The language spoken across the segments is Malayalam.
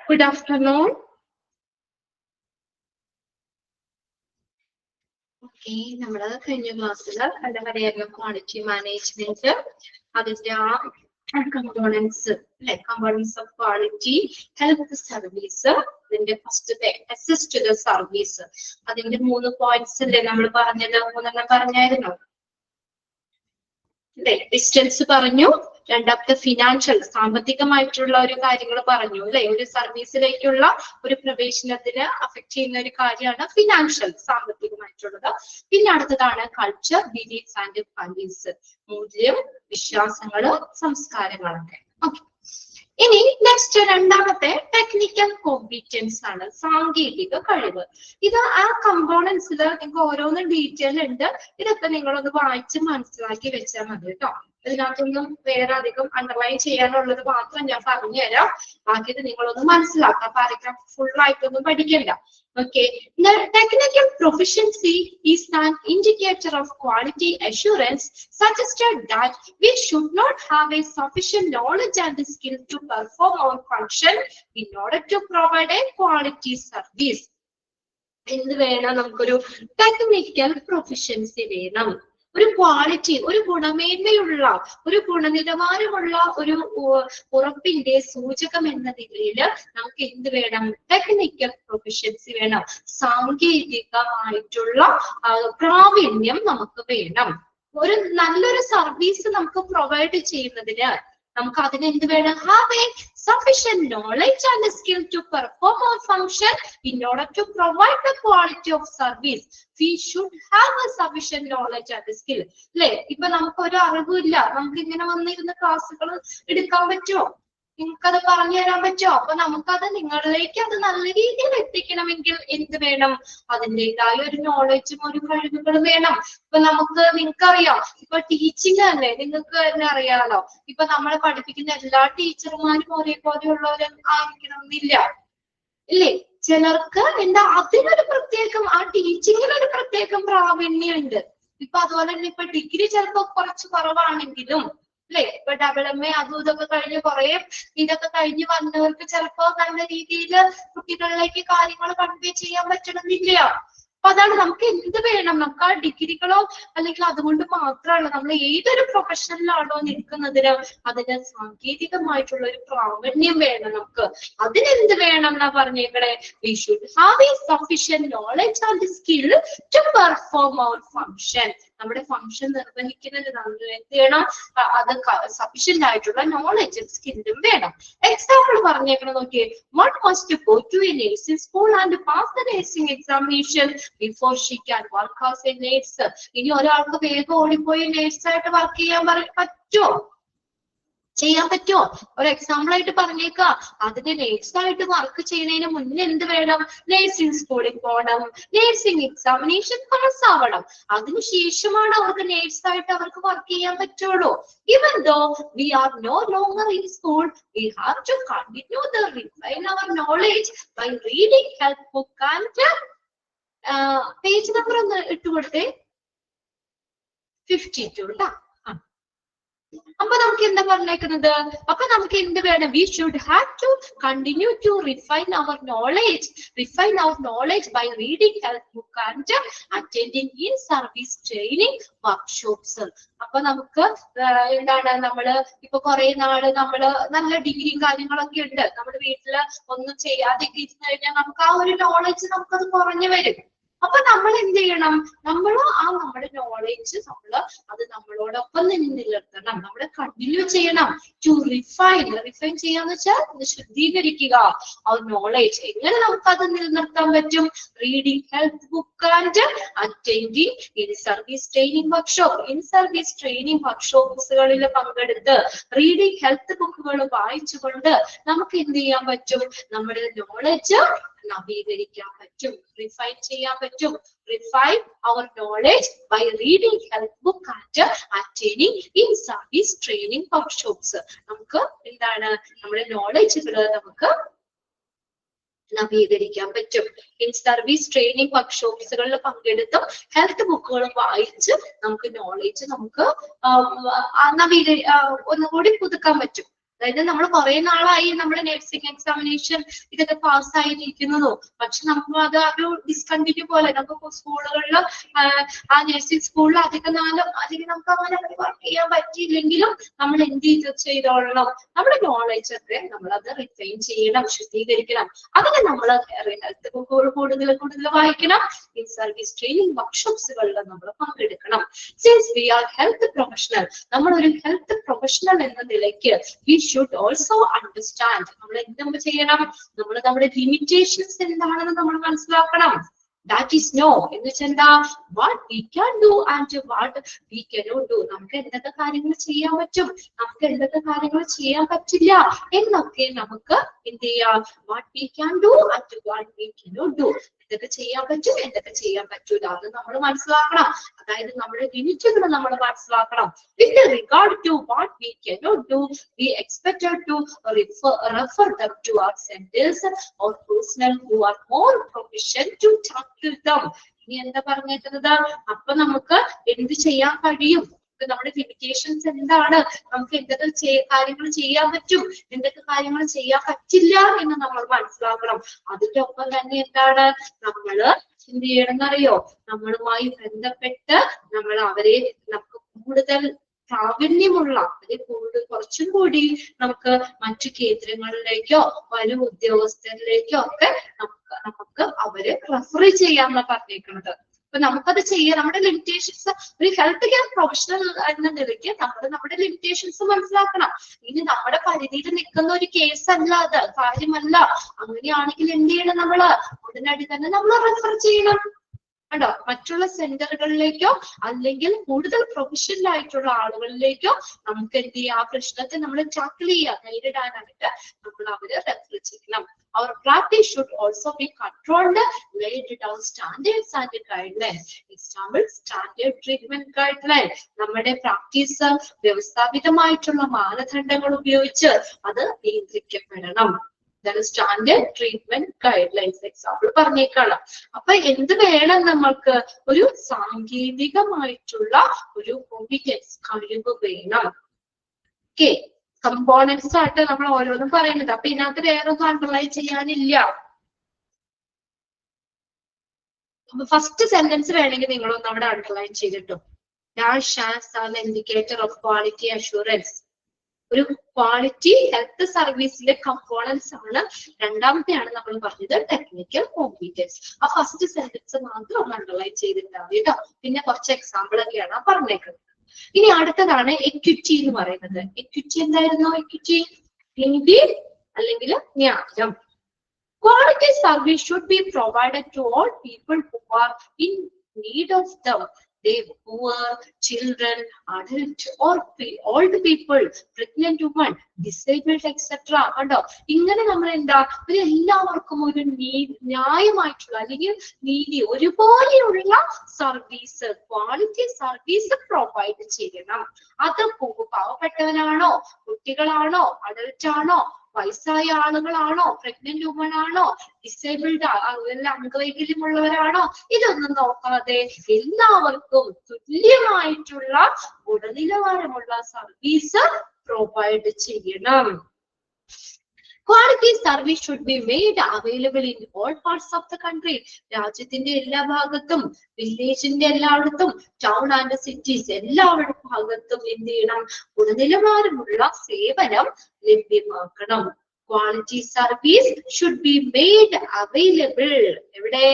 Good afternoon. Okay, നമ്മുടെ കഴിഞ്ഞ ക്ലാസ്സിൽ എന്താ പറയുക ക്വാളിറ്റി മാനേജ്മെന്റ് അതിന്റെ കമ്പോണൻസ് അല്ലെ components of quality health service അതിന്റെ ഫസ്റ്റ് അസിസ്റ്റ് ദ സർവീസ് അതിന്റെ 3 പോയിന്റ്സ് അല്ലേ നമ്മൾ പറഞ്ഞത് 3 പറഞ്ഞായിരുന്നു അല്ലെ ഡിസ്റ്റൻസ് പറഞ്ഞു രണ്ടാമത്തെ ഫിനാൻഷ്യൽ സാമ്പത്തികമായിട്ടുള്ള ഒരു കാര്യങ്ങൾ പറഞ്ഞു അല്ലെ ഒരു സർവീസിലേക്കുള്ള ഒരു പ്രവേശനത്തിന് അഫക്ട് ചെയ്യുന്ന ഒരു കാര്യമാണ് ഫിനാൻഷ്യൽ സാമ്പത്തികമായിട്ടുള്ളത് പിന്നെ അടുത്തതാണ് കൾച്ചർ ബിലീഫ്സ് ആൻഡ് വാല്യൂസ് മൂല്യം വിശ്വാസങ്ങള് സംസ്കാരങ്ങളൊക്കെ ഓക്കെ ഇനി നെക്സ്റ്റ് രണ്ടാമത്തെ ടെക്നിക്കൽ കോമ്പീറ്റൻസ് ആണ് സാങ്കേതിക കഴിവ് ഇത് ആ കമ്പോണൻസിൽ നിങ്ങൾക്ക് ഓരോന്നും ഡീറ്റെയിൽ ഉണ്ട് ഇതൊക്കെ നിങ്ങളൊന്ന് വായിച്ച് മനസ്സിലാക്കി വെച്ചാൽ മതി കേട്ടോ ഇതിനകത്തൊന്നും വേറെ അധികം അണ്ടർലൈൻ ചെയ്യാനുള്ളത് മാത്രം ഞാൻ പറഞ്ഞുതരാം ബാക്കി ഇത് നിങ്ങളൊന്ന് മനസ്സിലാക്കാം പാരഗ്രാഫ് ഫുൾ ആയിട്ടൊന്നും പഠിക്കണ്ട Okay, the technical proficiency is an indicator of quality assurance, suggested that we should not have a sufficient knowledge and skill to perform our function in order to provide a quality service. എന്ത് വേണം നമുക്കൊരു ടെക്നിക്കൽ പ്രൊഫഷൻസി വേണം ഒരു ക്വാളിറ്റി ഒരു ഗുണമേന്മയുള്ള ഒരു ഗുണനിലവാരമുള്ള ഒരു ഉറപ്പിന്റെ സൂചകം എന്ന നിലയിൽ നമുക്ക് എന്ത് വേണം ടെക്നിക്കൽ പ്രൊഫഷൻസി വേണം സാങ്കേതികമായിട്ടുള്ള പ്രാവീണ്യം നമുക്ക് വേണം ഒരു നല്ലൊരു സർവീസ് നമുക്ക് പ്രൊവൈഡ് ചെയ്യുന്നതിന് നമുക്ക് അതിന് എന്ത് വേണം have A sufficient knowledge and skill to perform our function in order to provide the quality of service. We should have a sufficient knowledge and skill. അല്ലെ ഇപ്പൊ നമുക്ക് ഒരു അറിവില്ല നമുക്ക് ഇങ്ങനെ വന്നിരുന്ന ക്ലാസ്സുകൾ എടുക്കാൻ പറ്റുമോ നിങ്ങൾക്കത് പറഞ്ഞു തരാൻ പറ്റുമോ അപ്പൊ നമുക്കത് നിങ്ങളിലേക്ക് അത് നല്ല രീതിയിൽ എത്തിക്കണമെങ്കിൽ എന്ത് വേണം അതിൻ്റെതായ ഒരു നോളജും ഒരു കഴിവുകളും വേണം ഇപ്പൊ നിങ്ങൾക്കറിയാം ഇപ്പൊ ടീച്ചിങ് തന്നെ നിങ്ങൾക്ക് തന്നെ അറിയാലോ ഇപ്പൊ നമ്മളെ പഠിപ്പിക്കുന്ന എല്ലാ ടീച്ചർമാരും ഒരേപോലെയുള്ളവർ ആയിരിക്കണമെന്നില്ല ഇല്ലേ ചിലർക്ക് എന്താ അതിനൊരു പ്രത്യേകം ആ ടീച്ചിങ്ങിനൊരു പ്രത്യേകം പ്രാവീണ്യം ഉണ്ട് ഇപ്പൊ അതുപോലെ തന്നെ ഇപ്പൊ ഡിഗ്രി ചിലപ്പോ കുറച്ച് കുറവാണെങ്കിലും അല്ലെ ഇപ്പൊ ഡബിൾ.എം.എ അതും ഇതൊക്കെ കഴിഞ്ഞ് കുറെ ഇതൊക്കെ കഴിഞ്ഞ് വന്നവർക്ക് ചിലപ്പോ നല്ല രീതിയിൽ കുട്ടികളിലേക്ക് കാര്യങ്ങൾ കൺവേ ചെയ്യാൻ പറ്റണമെന്നില്ല അപ്പൊ അതാണ് നമുക്ക് എന്ത് വേണം നമുക്ക് ആ ഡിഗ്രികളോ അല്ലെങ്കിൽ അതുകൊണ്ട് മാത്രമല്ല നമ്മൾ ഏതൊരു പ്രൊഫഷനിലാണോ നിൽക്കുന്നതിന് അതിന് സാങ്കേതികമായിട്ടുള്ള ഒരു പ്രാവീണ്യം വേണം നമുക്ക് അതിനെന്ത് വേണം എന്നാ പറഞ്ഞേക്കണേ we should have a sufficient knowledge and skill to perform our function നമ്മുടെ ഫംഗ്ഷൻ നിർവഹിക്കുന്നതിന് നമ്മൾ എന്ത് ചെയ്യണം അത് സഫീഷ്യന്റ് ആയിട്ടുള്ള നോളജും സ്കില്ലും വേണം എക്സാമ്പിൾ പറഞ്ഞേക്കണം നോക്കിയേ one must go to a nursing school and pass the nursing examination before she can work as a nurse. ഇനി ഒരാൾക്ക് വേഗം ഓടിപ്പോയി നേഴ്സായിട്ട് വർക്ക് ചെയ്യാൻ പറ്റുമോ ഒരു എക്സാമ്പിൾ ആയിട്ട് പറഞ്ഞേക്കാം അതിന് നേഴ്സായിട്ട് വർക്ക് ചെയ്യുന്നതിന് മുന്നേ എന്ത് വേണം നേഴ്സിംഗ് സ്കൂളിൽ പോകണം നേഴ്സിംഗ് എക്സാമിനേഷൻ പാസ് ആവണം അതിനുശേഷമാണ് അവർക്ക് നേഴ്സായിട്ട് അവർക്ക് വർക്ക് ചെയ്യാൻ പറ്റുള്ളൂ even though we are no longer in school we have to continue to refine our knowledge by reading health book and page number ഒന്ന് ഇട്ടുകൊടുത്തേ 52 ട്ടാ അപ്പൊ നമുക്ക് എന്താ പറഞ്ഞേക്കുന്നത് അപ്പൊ നമുക്ക് എന്ത് വേണം we should have to continue to refine our knowledge by reading health book and attending in service training workshops അപ്പൊ നമുക്ക് എന്താണ് നമ്മള് ഇപ്പൊ കുറെ നാള് നമ്മള് നല്ല ഡിഗ്രിയും കാര്യങ്ങളൊക്കെ ഉണ്ട് നമ്മുടെ വീട്ടില് ഒന്നും ചെയ്യാതെ ഇരുന്ന് കഴിഞ്ഞാൽ നമുക്ക് ആ ഒരു നോളജ് നമുക്കത് കുറഞ്ഞു വരും അപ്പൊ നമ്മൾ എന്ത് ചെയ്യണം നമ്മുടെ നോളജ് അത് നമ്മളോടൊപ്പം നിലനിർത്തണം നമ്മൾ കണ്ടിന്യൂ ചെയ്യണം ടു റിഫൈൻ ചെയ്യാന്ന് വെച്ചാൽ ശുദ്ധീകരിക്കുക ആ നോളജ് എങ്ങനെ നമുക്കത് നിലനിർത്താൻ പറ്റും reading health book and attending in service training വർക്ക്ഷോപ്സുകളിൽ പങ്കെടുത്ത് റീഡിങ് ഹെൽത്ത് ബുക്കുകൾ വായിച്ചുകൊണ്ട് നമുക്ക് എന്ത് ചെയ്യാൻ പറ്റും നമ്മുടെ നോളജ് നവീകരിക്കാൻ പറ്റും റിഫൈൻ ചെയ്യാൻ പറ്റും refine our knowledge by reading health book and attending in service training workshops നമുക്ക് എന്താണ് നമ്മുടെ നോളജുകൾ നമുക്ക് നവീകരിക്കാൻ പറ്റും ഇൻ സർവീസ് ട്രെയിനിങ് വർക്ക്ഷോപ്സുകളിൽ പങ്കെടുത്തും ഹെൽത്ത് ബുക്കുകളും വായിച്ച് നമുക്ക് നോളജ് നമുക്ക് ഒന്നുകൂടി പുതുക്കാൻ പറ്റും അതായത് നമ്മൾ കുറെ നാളായി നമ്മുടെ നഴ്സിംഗ് എക്സാമിനേഷൻ ഇതൊക്കെ പാസ്സായിരിക്കുന്നതോ, പക്ഷെ നമുക്ക് അത് ഒരു ഡിസ്കണ്ടിന്യൂ പോലെ നമുക്ക് സ്കൂളുകളിൽ ആ നഴ്സിംഗ് സ്കൂളിൽ അധികം നാളും അല്ലെങ്കിൽ നമുക്ക് അങ്ങനെ വർക്ക് ചെയ്യാൻ പറ്റിയില്ലെങ്കിലും നമ്മൾ എന്ത് ചെയ്തോളണം, നമ്മുടെ നോളജ് ഒക്കെ നമ്മൾ അത് റിഫൈൻ ചെയ്യണം, ശുദ്ധീകരിക്കണം. അതിന് നമ്മൾ ഹെൽത്ത് കൂടുതൽ വായിക്കണം. ഈ സർവീസ് ട്രെയിനിങ് വർക്ക്ഷോപ്സുകളിൽ നമ്മൾ പങ്കെടുക്കണം. Since we are health professional, നമ്മൾ ഒരു ഹെൽത്ത് പ്രൊഫഷണൽ എന്ന നിലയ്ക്ക് വി ഷുഡ് ഓൾസോ അണ്ടർസ്റ്റാൻഡ്, നമ്മൾ എന്ത് ചെയ്യണം, നമ്മൾ നമ്മുടെ ലിമിറ്റേഷൻസ് എന്താണെന്ന് നമ്മൾ മനസ്സിലാക്കണം. ദാറ്റ് ഈസ് നോ എന്ന് വെച്ചാൽ എന്താ, what we can do and what we cannot do, നമുക്ക് എന്തൊക്കെ കാര്യങ്ങൾ ചെയ്യാൻ പറ്റും, നമുക്ക് എന്തൊക്കെ കാര്യങ്ങൾ ചെയ്യാൻ പറ്റില്ല എന്നൊക്കെ നമുക്ക് എന്ത് ചെയ്യാം, what we can do and what we cannot do, എന്തൊക്കെ ചെയ്യാൻ പറ്റും എന്തൊക്കെ ചെയ്യാൻ പറ്റൂല അത് നമ്മൾ മനസ്സിലാക്കണം. അതായത് നമ്മുടെ ലിമിറ്റുകൾ നമ്മൾ മനസ്സിലാക്കണം. With regard to what we cannot do, we expected to refer them to our centers or personnel who are more proficient to tackle them. ഇനി എന്താ പറഞ്ഞേക്കുന്നത്, അപ്പൊ നമുക്ക് എന്ത് ചെയ്യാൻ കഴിയും, നമ്മുടെ ലിമിറ്റേഷൻസ് എന്താണ്, നമുക്ക് എന്തൊക്കെ കാര്യങ്ങൾ ചെയ്യാൻ പറ്റും, എന്തൊക്കെ കാര്യങ്ങൾ ചെയ്യാൻ പറ്റില്ല എന്ന് നമ്മൾ മനസ്സിലാക്കണം. അതിന്റെ ഒപ്പം തന്നെ എന്താണ്, നമ്മള് എന്ത് ചെയ്യണമെന്നറിയോ, നമ്മളുമായി ബന്ധപ്പെട്ട് നമ്മൾ അവരെ നമുക്ക് കൂടുതൽ പ്രാവീണ്യമുള്ള അല്ലെങ്കിൽ കുറച്ചും കൂടി നമുക്ക് മറ്റു കേന്ദ്രങ്ങളിലേക്കോ വരും ഉദ്യോഗസ്ഥരിലേക്കോ ഒക്കെ നമുക്ക് അവരെ റെഫർ ചെയ്യാമെന്ന് പറഞ്ഞേക്കുന്നത്. അപ്പൊ നമുക്കത് ചെയ്യാം. നമ്മുടെ ലിമിറ്റേഷൻസ് ഒരു ഹെൽത്ത് കെയർ പ്രൊഫഷണൽ എന്ന നിലയ്ക്ക് നമ്മൾ നമ്മുടെ ലിമിറ്റേഷൻസ് മനസ്സിലാക്കണം. ഇനി നമ്മുടെ പരിധിയിൽ നിൽക്കുന്ന ഒരു കേസ് അല്ല, അത് കാര്യമല്ല. അങ്ങനെയാണെങ്കിൽ എന്ത് ചെയ്യണം, നമ്മള് ഉടനടി തന്നെ നമ്മൾ റെഫർ ചെയ്യണം കേട്ടോ, മറ്റുള്ള സെന്ററുകളിലേക്കോ അല്ലെങ്കിൽ കൂടുതൽ പ്രൊഫഷണൽ ആയിട്ടുള്ള ആളുകളിലേക്കോ നമുക്ക് എന്ത് ചെയ്യാം, ആ പ്രശ്നത്തെ നമ്മൾ ടാക്കിൾ ചെയ്യാൻ നേരിടാനായിട്ട് നമ്മൾ അവരെ റെഫർ ചെയ്യണം. Our practice should also be controlled, laid down standards and guidelines. Example, standard treatment guideline. നമ്മുടെ പ്രാക്ടീസ് വ്യവസ്ഥാപിതമായിട്ടുള്ള മാനദണ്ഡങ്ങൾ ഉപയോഗിച്ച് അത് നിയന്ത്രിക്കപ്പെടണം. Standard treatment guidelines example പറഞ്ഞേക്കാണ്. അപ്പൊ എന്ത് വേണം, നമ്മൾക്ക് ഒരു സാങ്കേതികമായിട്ടുള്ള ഒരു കോമ്പിറ്റൻസ് കഴിവ് വേണം. ഓക്കെ, കമ്പോണൻസ് ആയിട്ട് നമ്മൾ ഓരോന്നും പറയുന്നത്. അപ്പൊ ഇതിനകത്ത് വേറൊന്നും അണ്ടർലൈൻ ചെയ്യാനില്ല. ഫസ്റ്റ് സെന്റൻസ് വേണമെങ്കിൽ നിങ്ങളൊന്ന് അവിടെ അണ്ടർലൈൻ ചെയ്തിട്ടു. Dash as an indicator of quality assurance. ഒരു ക്വാളിറ്റി ഹെൽത്ത് സർവീസിലെ കമ്പോണൻസ് ആണ്. രണ്ടാമത്തെയാണ് നമ്മൾ പറഞ്ഞത് ടെക്നിക്കൽ കോമ്പീറ്റൻസ്. ആ ഫസ്റ്റ് സെന്റൻസ് മാത്രം ഒന്ന് അണ്ടർലൈൻ ചെയ്തിട്ടാണ് കേട്ടോ. പിന്നെ കുറച്ച് എക്സാമ്പിൾ ഒക്കെയാണ് പറഞ്ഞേക്കുന്നത്. ഇനി അടുത്തതാണ് എക്വിറ്റി എന്ന് പറയുന്നത്. എക്വിറ്റി എന്തായിരുന്നു? എക്വിറ്റി നീതി അല്ലെങ്കിൽ ന്യായം. Quality service should be provided to all people who are in need of them. They poor, children, adult or old people, pregnant women, disabled, etc. കണ്ടോ, ഇങ്ങനെ നമ്മൾ എന്താ, എല്ലാവർക്കും ഒരു ന്യായമായിട്ടുള്ള അല്ലെങ്കിൽ നീതി ഒരുപോലെയുള്ള സർവീസ്, ക്വാളിറ്റി സർവീസ് പ്രൊവൈഡ് ചെയ്യണം. അത് പാവപ്പെട്ടവനാണോ, കുട്ടികളാണോ, അഡൽട്ട് ആണോ, വയസ്സായ ആളുകളാണോ, പ്രഗ്നന്റ് വുമൺ ആണോ, ഡിസേബിൾഡ് അംഗവൈകല്യമുള്ളവരാണോ, ഇതൊന്നും നോക്കാതെ എല്ലാവർക്കും തുല്യമായിട്ടുള്ള ഗുണനിലവാരമുള്ള സർവീസ് പ്രൊവൈഡ് ചെയ്യണം. Quality service should be made available in all parts of the country. രാജ്യത്തിന്റെ എല്ലാ ഭാഗത്തും, വില്ലേജിന്റെ എല്ലായിടത്തും, ടൗൺ ആൻഡ് സിറ്റീസ് എല്ലാവരുടെ ഭാഗത്തും എന്ത് ചെയ്യണം, ഗുണനിലവാരമുള്ള സേവനം ലഭ്യമാക്കണം. Quality service should be made available. എവിടെ?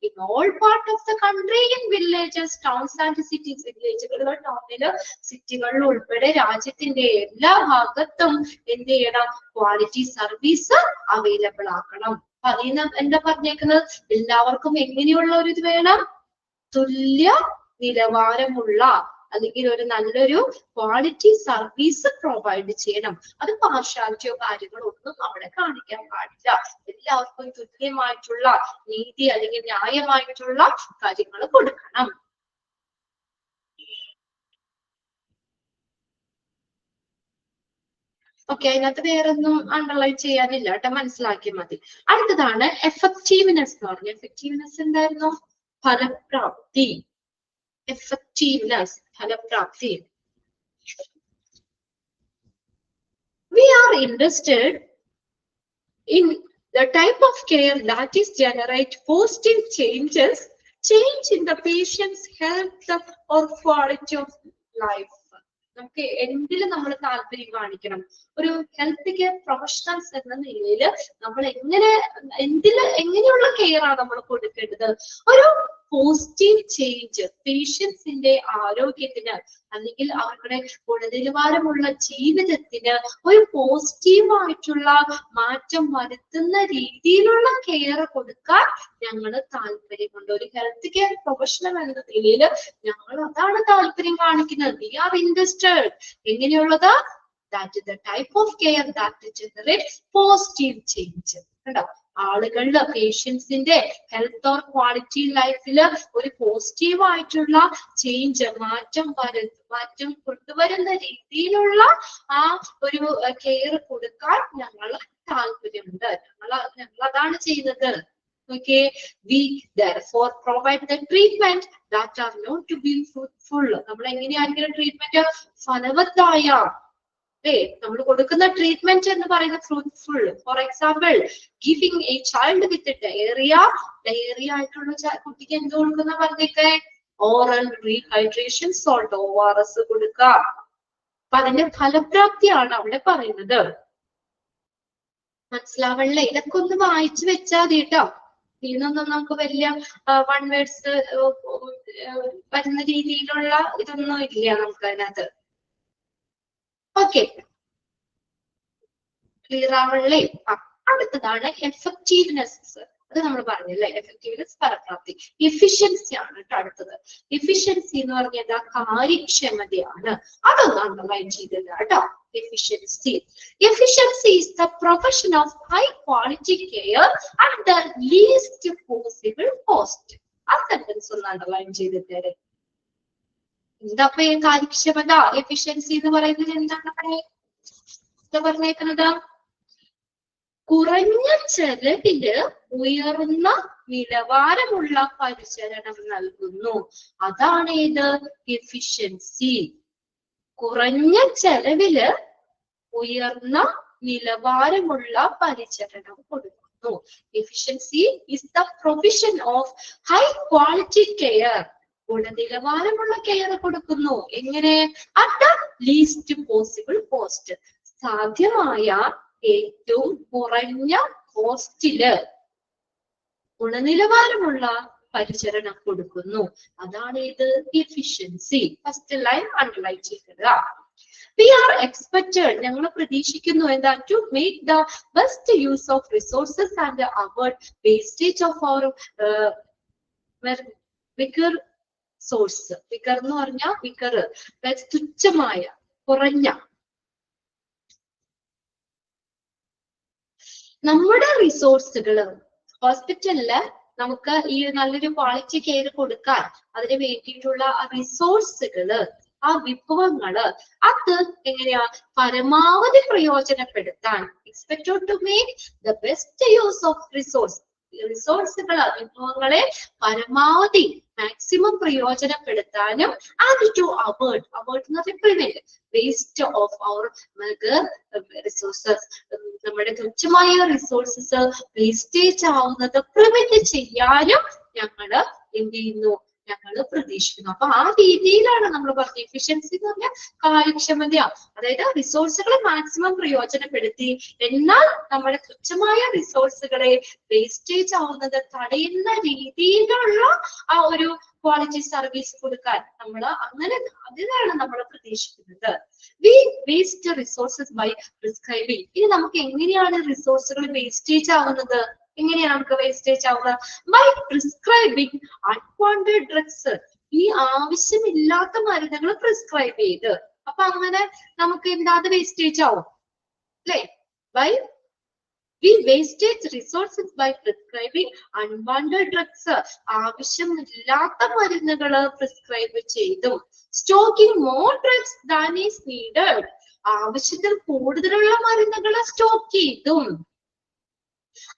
In all part of the country, in villages, towns and cities. വില്ലേജുകളിലോ ടൗണിലോ സിറ്റികളിലോ ഉൾപ്പെടെ രാജ്യത്തിന്റെ എല്ലാ ഭാഗത്തും എന്ത് ചെയ്യണം, ക്വാളിറ്റി സർവീസ് അവൈലബിൾ ആക്കണം. പറയുന്ന എന്താ പറഞ്ഞേക്കുന്നത്, എല്ലാവർക്കും എങ്ങനെയുള്ള ഒരു ഇത് വേണം, തുല്യ നിലവാരമുള്ള അല്ലെങ്കിൽ ഒരു നല്ലൊരു ക്വാളിറ്റി സർവീസ് പ്രൊവൈഡ് ചെയ്യണം. അത് പാർഷ്യാലിറ്റിയോ കാര്യങ്ങളോ ഒന്നും അവിടെ കാണിക്കാൻ പാടില്ല. എല്ലാവർക്കും തുല്യമായിട്ടുള്ള നീതി അല്ലെങ്കിൽ ന്യായമായിട്ടുള്ള കാര്യങ്ങൾ കൊടുക്കണം. ഓക്കെ, അതിനകത്ത് വേറൊന്നും അണ്ടർലൈൻ ചെയ്യാനില്ല കേട്ടോ, മനസ്സിലാക്കിയാൽ മതി. അടുത്തതാണ് എഫക്റ്റീവ്നെസ് എന്ന് പറഞ്ഞു. എഫക്റ്റീവ്നെസ് എന്തായിരുന്നു? ഫലപ്രാപ്തി. effectiveness, ഫലപ്രാപ്തി. We are interested in the type of care that is generate positive change in the patient's health or quality of life. നമുക്ക് എന്തിലും നമ്മൾ താല്പര്യം കാണിക്കണം. ഒരു ഹെൽത്ത് കെയർ പ്രൊഫഷണൽസ് എന്ന നിലയിൽ നമ്മൾ എങ്ങനെയുള്ള കെയർ ആണ് നമ്മൾ കൊടുക്കേണ്ടത്? ഒരു പോസിറ്റീവ് ചേഞ്ച് പേഷ്യൻസിന്റെ ആരോഗ്യത്തിന് അല്ലെങ്കിൽ അവരുടെ ഗുണനിലവാരമുള്ള ജീവിതത്തിന് ഒരു പോസിറ്റീവായിട്ടുള്ള മാറ്റം വരുത്തുന്ന രീതിയിലുള്ള കെയർ കൊടുക്കാൻ ഞങ്ങൾ താല്പര്യമുണ്ട്. ഒരു ഹെൽത്ത് കെയർ പ്രൊഫഷണൽ എന്ന നിലയിൽ ഞങ്ങൾ അതാണ് താല്പര്യം കാണിക്കുന്നത്. We are interested. എങ്ങനെയുള്ളത്? That is the type of care that generates positive change. കണ്ടോ, ആളുകളുടെ പേഷ്യൻസിന്റെ ഹെൽത്ത് ഓർ ക്വാളിറ്റി ലൈഫില് ഒരു പോസിറ്റീവ് ആയിട്ടുള്ള ചേഞ്ച് മാറ്റം കൊണ്ടുവരുന്ന രീതിയിലുള്ള ആ ഒരു കെയർ കൊടുക്കാൻ ഞങ്ങൾ താല്പര്യമുണ്ട്. ഞങ്ങൾ അതാണ് ചെയ്യുന്നത്. Okay, we therefore provide the treatment that are known to be fruitful. നമ്മൾ എങ്ങനെയായിരിക്കും ട്രീറ്റ്മെന്റ് ഫലവത്തായ നമ്മൾ കൊടുക്കുന്ന ട്രീറ്റ്മെന്റ് എന്ന് പറയുന്നത് fruitful. For example, giving A Child with diarrhoea ആയിട്ടുള്ള കുട്ടിക്ക് എന്ത് കൊടുക്കുന്ന പറഞ്ഞേക്കെ? ഓറൽ റീഹൈഡ്രേഷൻ സോൾട്ട്, ORS കൊടുക്കുക. അപ്പൊ അതിന്റെ ഫലപ്രാപ്തിയാണ് അവിടെ പറയുന്നത്. മനസ്സിലാവണല്ലേ? ഇതൊക്കെ ഒന്ന് വായിച്ചു വെച്ചാൽ മതി കേട്ടോ. ഇതിനൊന്നും നമുക്ക് വലിയ വൺ വേർഡ്സ് വരുന്ന രീതിയിലുള്ള ഇതൊന്നും ഇല്ല നമുക്ക് അതിനകത്ത്. ഓക്കെ, ക്ലിയർ ആവണല്ലേ? അടുത്തതാണ് എഫക്റ്റീവ്നെസ്. അത് നമ്മൾ പറഞ്ഞല്ലേ, എഫക്റ്റീവ്നെസ് ഫലപ്രാപ്തി. എഫിഷ്യൻസി ആണ് കേട്ടോ അടുത്തത്. എഫിഷ്യൻസി എന്ന് പറഞ്ഞാൽ കാര്യക്ഷമതയാണ്. അതൊന്നും അണ്ടർലൈൻ ചെയ്തില്ല കേട്ടോ. Efficiency. Efficiency is the provision of high quality care at the least possible cost. ആ സെന്റൻസ് ഒന്ന് അണ്ടർലൈൻ ചെയ്തിട്ടേ. എന്താ കാര്യക്ഷമത? എഫിഷ്യൻസി എന്ന് പറയുന്നത് എന്താണ് പറഞ്ഞേക്കുന്നത്? കുറഞ്ഞ ചെലവില് ഉയർന്ന നിലവാരമുള്ള പരിചരണം നൽകുന്നു. അതാണ് ഏത്? എഫിഷ്യൻസി. കുറഞ്ഞ ചെലവില് ഉയർന്ന നിലവാരമുള്ള പരിചരണം കൊടുക്കുന്നു. Efficiency is the provision of high quality care. ഗുണനിലവാരമുള്ള കെയർ കൊടുക്കുന്നു. എങ്ങനെ? At the least possible cost. സാധ്യമായ ഏറ്റവും കുറഞ്ഞ കോസ്റ്റില് ഗുണനിലവാരമുള്ള പരിചരണം കൊടുക്കുന്നു. അതാണ് ഇത് എഫിഷ്യൻസി. ഫസ്റ്റ് ലൈൻ അണ്ടർലൈൻ ചെയ്യുക. We are expected, ഞങ്ങൾ പ്രതീക്ഷിക്കുന്നു എന്താ? To make the best use of resources and avoid wastage of our weaker source. Weaker എന്ന് പറഞ്ഞാൽ weaker തുച്ഛമായ കുറഞ്ഞ നമ്മുടെ റിസോഴ്സുകള് ഹോസ്പിറ്റലില് നമുക്ക് ഈ നല്ലൊരു ക്വാളിറ്റി കെയർ കൊടുക്കാൻ അതിന് വേണ്ടിയിട്ടുള്ള റിസോഴ്സുകള്, ആ വിഭവങ്ങള് അത് എങ്ങനെയാ പരമാവധി പ്രയോജനപ്പെടുത്താൻ expected to make the best use of റിസോഴ്സുകള് വിഭവങ്ങളെ പരമാവധി മാക്സിമം പ്രയോജനപ്പെടുത്താനും ആൻഡ് ടു അവോയ്ഡ് എന്ന് പറഞ്ഞാൽ prevent waste of our resources. നമ്മുടെ തുച്ഛമായ റിസോഴ്സസ് വേസ്റ്റേജ് ആവുന്നത് പ്രിവെന്റ് ചെയ്യാനും ഞങ്ങള് എന്ത് ചെയ്യുന്നു? ഞങ്ങൾ പ്രതീക്ഷിക്കുന്നു. അപ്പൊ ആ രീതിയിലാണ് നമ്മൾ പറഞ്ഞ എഫിഷ്യൻസി എന്ന് പറഞ്ഞാൽ കാര്യക്ഷമതയാ. അതായത് റിസോഴ്സുകളെ മാക്സിമം പ്രയോജനപ്പെടുത്തി എന്നാൽ നമ്മുടെ തുച്ഛമായ റിസോഴ്സുകളെ വേസ്റ്റേജ് ആവുന്നത് തടയുന്ന രീതിയിലുള്ള ആ ഒരു ക്വാളിറ്റി സർവീസ് കൊടുക്കാൻ നമ്മൾ അങ്ങനെ അതിനാണ് നമ്മൾ പ്രതീക്ഷിക്കുന്നത്. We waste resources by prescribing. ഇനി നമുക്ക് എങ്ങനെയാണ് റിസോഴ്സുകൾ വേസ്റ്റേജ് ആവുന്നത്? എങ്ങനെയാണ് നമുക്ക് വേസ്റ്റേജ് ആവുന്നത്? By prescribing unwanted drugs. ഈ ആവശ്യമില്ലാത്ത മരുന്നുകൾ പ്രിസ്ക്രൈബ് ചെയ്ത് അപ്പൊ അങ്ങനെ നമുക്ക് എന്താത് വേസ്റ്റേജ് ആവും അല്ലെ? By we wastage resources by prescribing unwanted drugs. ആവശ്യമില്ലാത്ത മരുന്നുകൾ പ്രിസ്ക്രൈബ് ചെയ്തും stocking more drugs than is needed. ആവശ്യത്തിൽ കൂടുതലുള്ള മരുന്നുകൾ സ്റ്റോക്ക് ചെയ്തും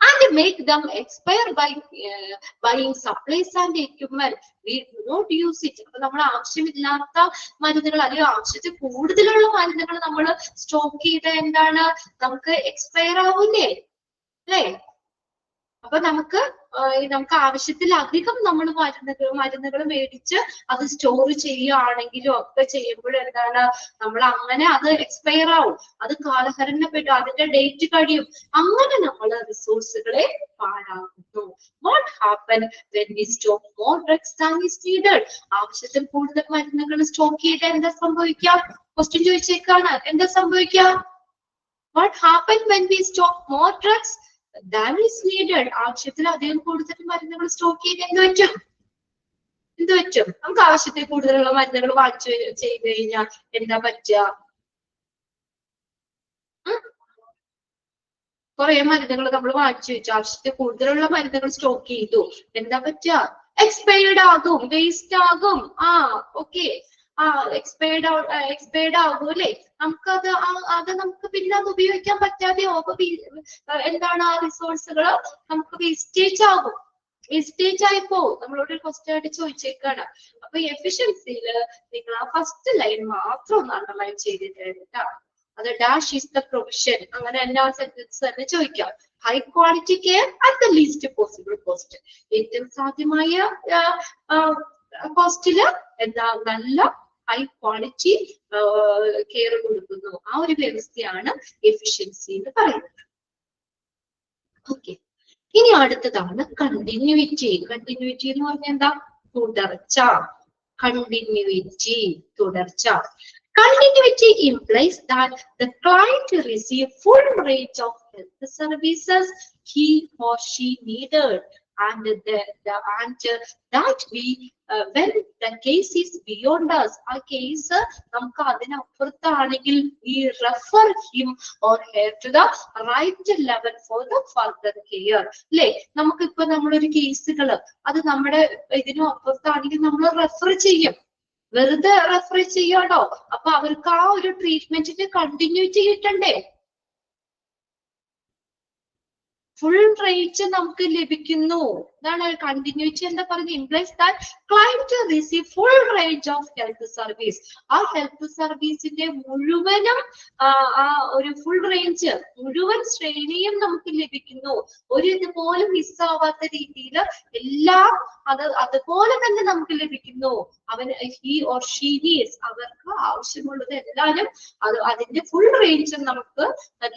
and make them expire by buying supplies and equipment. We do not use it. അപ്പൊ നമ്മൾ ആവശ്യമില്ലാത്ത മരുന്നുകൾ അല്ലെങ്കിൽ ആവശ്യത്തിൽ കൂടുതലുള്ള മരുന്നുകൾ നമ്മൾ സ്റ്റോക്ക് ചെയ്ത എന്താണ് നമുക്ക് എക്സ്പയർ ആവില്ലേ അല്ലേ? അപ്പൊ നമുക്ക് ആവശ്യത്തിലധികം നമ്മൾ മരുന്നുകൾ മേടിച്ച് അത് സ്റ്റോർ ചെയ്യുകയാണെങ്കിലും ഒക്കെ ചെയ്യുമ്പോൾ എന്താണ് നമ്മൾ അങ്ങനെ അത് എക്സ്പയർ ആവും, അത് കാലഹരണപ്പെട്ടു, അതിന്റെ ഡേറ്റ് കഴിയും, അങ്ങനെ നമ്മൾ റിസോഴ്സുകളെ പാഴാക്കുന്നു. What happen when we stock more drugs than is needed? ആവശ്യത്തിൽ കൂടുതൽ മരുന്നുകൾ സ്റ്റോക്ക് ചെയ്ത് എന്താ സംഭവിക്കാം? ക്വസ്റ്റ്യൻ ചോദിച്ചേക്കാണ്, എന്താ സംഭവിക്കാം? What happen when we stock more drugs than is needed? ആവശ്യത്തിൽ അധികം കൂടുതൽ മരുന്നുകൾ സ്റ്റോക്ക് ചെയ്ത് എന്ത് പറ്റും? നമുക്ക് ആവശ്യത്തിൽ കൂടുതലുള്ള മരുന്നുകൾ വാങ്ങിച്ചു ചെയ്ത് കഴിഞ്ഞാൽ എന്താ പറ്റുക? കുറെ മരുന്നുകൾ നമ്മൾ വാങ്ങിച്ചു വെച്ചു, ആവശ്യത്തിൽ കൂടുതലുള്ള മരുന്നുകൾ സ്റ്റോക്ക് ചെയ്തു, എന്താ പറ്റുക? എക്സ്പയർഡ് ആകും, വേസ്റ്റ് ആകും. ഓക്കെ, എക്സ്പയർഡ് ആകും അല്ലെ? അത് നമുക്ക് പിന്നെ അത് ഉപയോഗിക്കാൻ പറ്റാതെ എന്താണ് ആ റിസോഴ്സുകൾ നമുക്ക് വേസ്റ്റേജ് ആകും, വേസ്റ്റേജ് ആയി പോകും. നമ്മളോട് ഒരു ക്വസ്റ്റ്യൻ ആയിട്ട് ചോദിച്ചേക്കാണ്. അപ്പൊ എഫിഷ്യൻസിയിൽ നിങ്ങൾ ആ ഫസ്റ്റ് ലൈൻ മാത്രം ഒന്ന് അണ്ടർലൈൻ ചെയ്തിട്ടാണ്. അത് ഡാഷ് ഈസ് ദ പ്രൊവിഷൻ, അങ്ങനെ എല്ലാ സെന്റൻസ് തന്നെ ചോദിക്കാം. High quality care at the least possible cost, ഏറ്റവും സാധ്യമായ കോസ്റ്റില് എന്താ നല്ല ഹൈ ക്വാളിറ്റി കെയർ കൊടുക്കുന്നു. ആ ഒരു വ്യവസ്ഥയാണ് എഫിഷ്യൻസി എന്ന് പറയുന്നത്. ഓക്കെ, ഇനി അടുത്തതാണ് കണ്ടിന്യൂറ്റി. കണ്ടിന്യൂറ്റി എന്ന് പറഞ്ഞാൽ എന്താ? തുടർച്ച. കണ്ടിന്യൂറ്റി, തുടർച്ച. Continuity implies that the client receive full range of health services he or she needed, and that when the case is beyond us, a case നമുക്ക് അതിനപ്പുറത്താണെങ്കിൽ we refer him or her to the right level for the further care. അല്ലേ? നമുക്കിപ്പോ നമ്മളൊരു കേസുകള് അത് നമ്മുടെ ഇതിനും അപ്പുറത്താണെങ്കിൽ നമ്മൾ റെഫർ ചെയ്യും, വെറുതെ റെഫർ ചെയ്യാട്ടോ. അപ്പൊ അവർക്ക് ആ ഒരു ട്രീറ്റ്മെന്റിന്റെ കണ്ടിന്യൂറ്റി കിട്ടണ്ടേ? ഫുൾ റേറ്റ് നമുക്ക് ലഭിക്കുന്നു. ഇതാണ് കണ്ടിന്യൂറ്റി എന്താ പറയുന്നത്? Implies that client receive full range of health service. ആ ഹെൽത്ത് സർവീസിന്റെ മുഴുവനും ഒരു ഫുൾ റേഞ്ച്, മുഴുവൻ ശ്രേണിയും നമുക്ക് ലഭിക്കുന്നു. ഒരു ഇതുപോലും മിസ്സാവാത്ത രീതിയിൽ എല്ലാം അതുപോലെ തന്നെ നമുക്ക് ലഭിക്കുന്നു. ഹി ഓർ ഷീ നീഡ്സ്, അവർക്ക് ആവശ്യമുള്ളത് എല്ലാവരും അതിന്റെ ഫുൾ റേഞ്ച് നമുക്ക്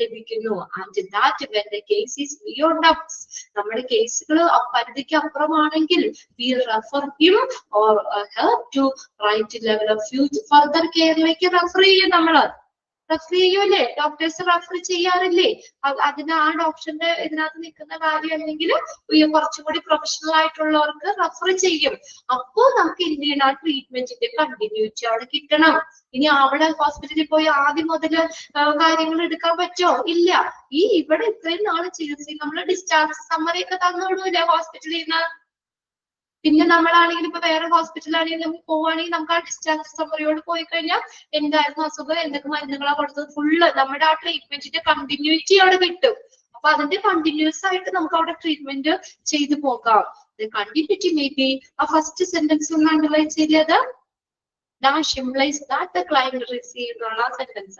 ലഭിക്കുന്നു. And that when the case is beyond us, നമ്മുടെ കേസുകൾ പരിധിക്ക് അപ്പുറമാണെങ്കിൽ we refer him or her to right level of further കെയറിലേക്ക് റെഫർ ചെയ്യും. നമ്മള് റെഫർ ചെയ്യൂലേ? ഡോക്ടേഴ്സ് റെഫർ ചെയ്യാറില്ലേ? അതിന് ആ ഡോക്ടറിന്റെ ഇതിനകത്ത് നിൽക്കുന്ന കാര്യം അല്ലെങ്കിൽ കുറച്ചും കൂടി പ്രൊഫഷണൽ ആയിട്ടുള്ളവർക്ക് റെഫർ ചെയ്യും. അപ്പോ നമുക്ക് എന്ത് ചെയ്യണം? ആ ട്രീറ്റ്മെന്റിന്റെ കണ്ടിന്യൂറ്റി അവിടെ കിട്ടണം. ഇനി അവിടെ ഹോസ്പിറ്റലിൽ പോയി ആദ്യം മുതൽ കാര്യങ്ങൾ എടുക്കാൻ പറ്റോ? ഇല്ല. ഇവിടെ ഇത്രയും നാള് ചികിത്സ നമ്മൾ ഡിസ്ചാർജ് സമ്മറി ഒക്കെ തന്നുവിടൂല്ലേ ഹോസ്പിറ്റലിൽ നിന്ന്? പിന്നെ നമ്മളാണെങ്കിൽ ഇപ്പൊ വേറെ ഹോസ്പിറ്റലാണെങ്കിൽ നമുക്ക് പോവുകയാണെങ്കിൽ നമുക്ക് ആ ഡിസ്ചാർജ് സമ്മറിയോട് പോയി കഴിഞ്ഞാൽ എന്തായിരുന്നു അസുഖം, എന്തൊക്കെ മരുന്നുകളാണ് കൊടുത്തത്, ഫുള്ള് നമ്മുടെ ആ ട്രീറ്റ്മെന്റിന്റെ കണ്ടിന്യൂറ്റി അവിടെ കിട്ടും. അപ്പൊ അതിന്റെ കണ്ടിന്യൂസ് ആയിട്ട് നമുക്ക് അവിടെ ട്രീറ്റ്മെന്റ് ചെയ്തു പോകാം. കണ്ടിന്യൂറ്റി മേ ബി ആ ഫസ്റ്റ് സെന്റൻസ് ഒന്ന് അണ്ടർലൈൻ ചെയ്തത് dash implies that the client received a sentence.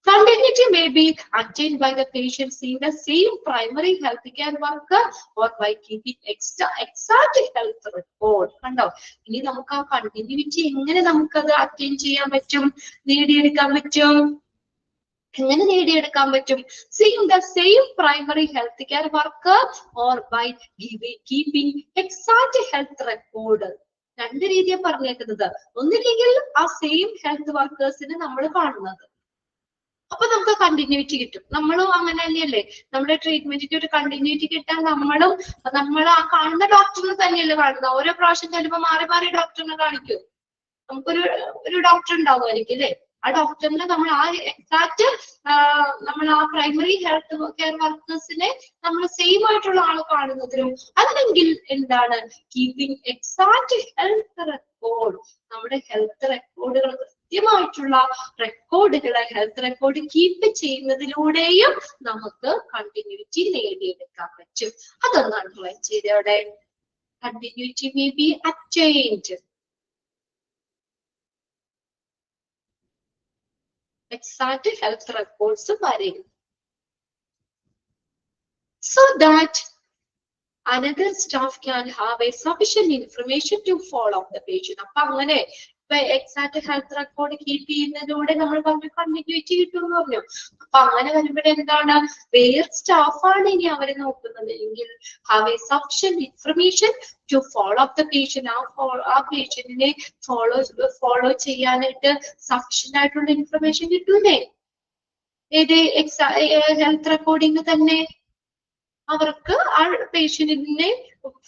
Continuity may be attained by the patient seeing the same primary healthcare worker or by keeping exact health record. കണ്ടോ? ഇനി നമുക്ക് ആ കണ്ടിന്യൂറ്റി എങ്ങനെ നമുക്കത് അറ്റൈൻ ചെയ്യാൻ പറ്റും, നേടിയെടുക്കാൻ പറ്റും? എങ്ങനെ നേടിയെടുക്കാൻ പറ്റും? seeing the same primary healthcare worker or by keeping exact health record. രണ്ട് രീതിയാണ് പറഞ്ഞേക്കുന്നത്. ഒന്നില്ലെങ്കിൽ ആ സെയിം ഹെൽത്ത് വർക്കേഴ്സിനെ നമ്മൾ കാണുന്നത്, അപ്പൊ നമുക്ക് കണ്ടിന്യൂറ്റി കിട്ടും. നമ്മളും അങ്ങനെ തന്നെയല്ലേ? നമ്മുടെ ട്രീറ്റ്മെന്റിന്റെ ഒരു കണ്ടിന്യൂറ്റി കിട്ടാൻ നമ്മൾ ആ കാണുന്ന ഡോക്ടറിനെ തന്നെയല്ലേ കാണുന്നത്? ഓരോ പ്രാവശ്യം ചിലപ്പോൾ മാറി മാറി ഡോക്ടറിനെ കാണിക്കും. നമുക്കൊരു ഡോക്ടർ ഉണ്ടാവുമായിരിക്കും അല്ലെ? ആ ഡോക്ടറിനെ നമ്മൾ ആ എക്സാക്ട് നമ്മൾ ആ പ്രൈമറി ഹെൽത്ത് കെയർ വർക്കേഴ്സിനെ നമ്മൾ സെയിം ആയിട്ടുള്ള ആൾ കാണുന്നതിനും, അല്ലെങ്കിൽ എന്താണ് കീപ്പിംഗ് എക്സാക്ട് ഹെൽത്ത് റെക്കോർഡ്, നമ്മുടെ ഹെൽത്ത് റെക്കോർഡുകൾ കൃത്യമായിട്ടുള്ള റെക്കോർഡുകളെ ഹെൽത്ത് റെക്കോർഡ് കീപ്പ് ചെയ്യുന്നതിലൂടെയും നമുക്ക് കണ്ടിന്യൂറ്റി നേടിയെടുക്കാൻ പറ്റും. അതൊന്ന് അണ്ടർലൈൻ ചെയ്തോടെ. Continuity may be attained. Exact health records പറയും. So that another staff can have a sufficient information to follow the patient. അപ്പൊ അങ്ങനെ ഇപ്പൊ എക്സാക്ട് ഹെൽത്ത് റെക്കോർഡ് കീപ്പ് ചെയ്യുന്നതിലൂടെ നമ്മൾ പറഞ്ഞു കണ്ടിന്യൂറ്റി കിട്ടും എന്ന് പറഞ്ഞു. അപ്പൊ അങ്ങനെ വരുമ്പോഴേ എന്താണ്, വേറെ സ്റ്റാഫാണ് ഇനി അവരെ നോക്കുന്നത് എങ്കിൽ have a sufficient information to follow up the patient. ആ പേഷ്യന്റിനെ ഫോളോ ചെയ്യാനായിട്ട് സഫിഷ്യന്റ് ആയിട്ടുള്ള ഇൻഫർമേഷൻ കിട്ടൂലേ ഏത് ഹെൽത്ത് റെക്കോർഡിങ് തന്നെ. അവർക്ക് ആ പേഷ്യന്റിനെ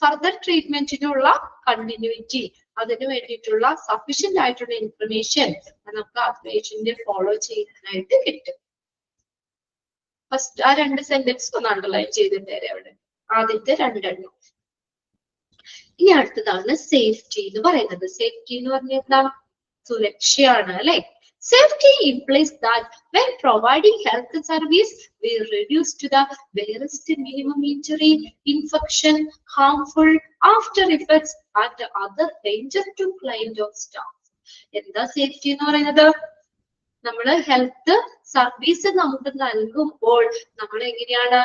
ഫർദർ ട്രീറ്റ്മെന്റിനുള്ള കണ്ടിന്യൂറ്റി, അതിനു വേണ്ടിയിട്ടുള്ള സഫീഷ്യന്റ് ആയിട്ടുള്ള ഇൻഫർമേഷൻ നമുക്ക് ആ പേഷ്യന്റിനെ ഫോളോ ചെയ്യാനായിട്ട് കിട്ടും. ഫസ്റ്റ് ആ രണ്ട് സെന്റൻസ് ഒന്ന് അണ്ടർലൈൻ ചെയ്തിട്ടേ അവിടെ, ആദ്യത്തെ രണ്ടെണ്ണം. ഇനി അടുത്തതാണ് സേഫ്റ്റി എന്ന് പറയുന്നത്. സേഫ്റ്റി എന്ന് പറഞ്ഞാൽ എന്താ, സുരക്ഷയാണ് അല്ലെ. Safety implies that when providing health service, we reduce to the barest minimum injury, infection, harmful after effects, and other danger to client or staff. എന്താ സേഫ്റ്റി എന്ന് പറയുന്നത്? നമ്മള് ഹെൽത്ത് സർവീസ് നമുക്ക് നൽകുമ്പോൾ നമ്മൾ എങ്ങനെയാണ്,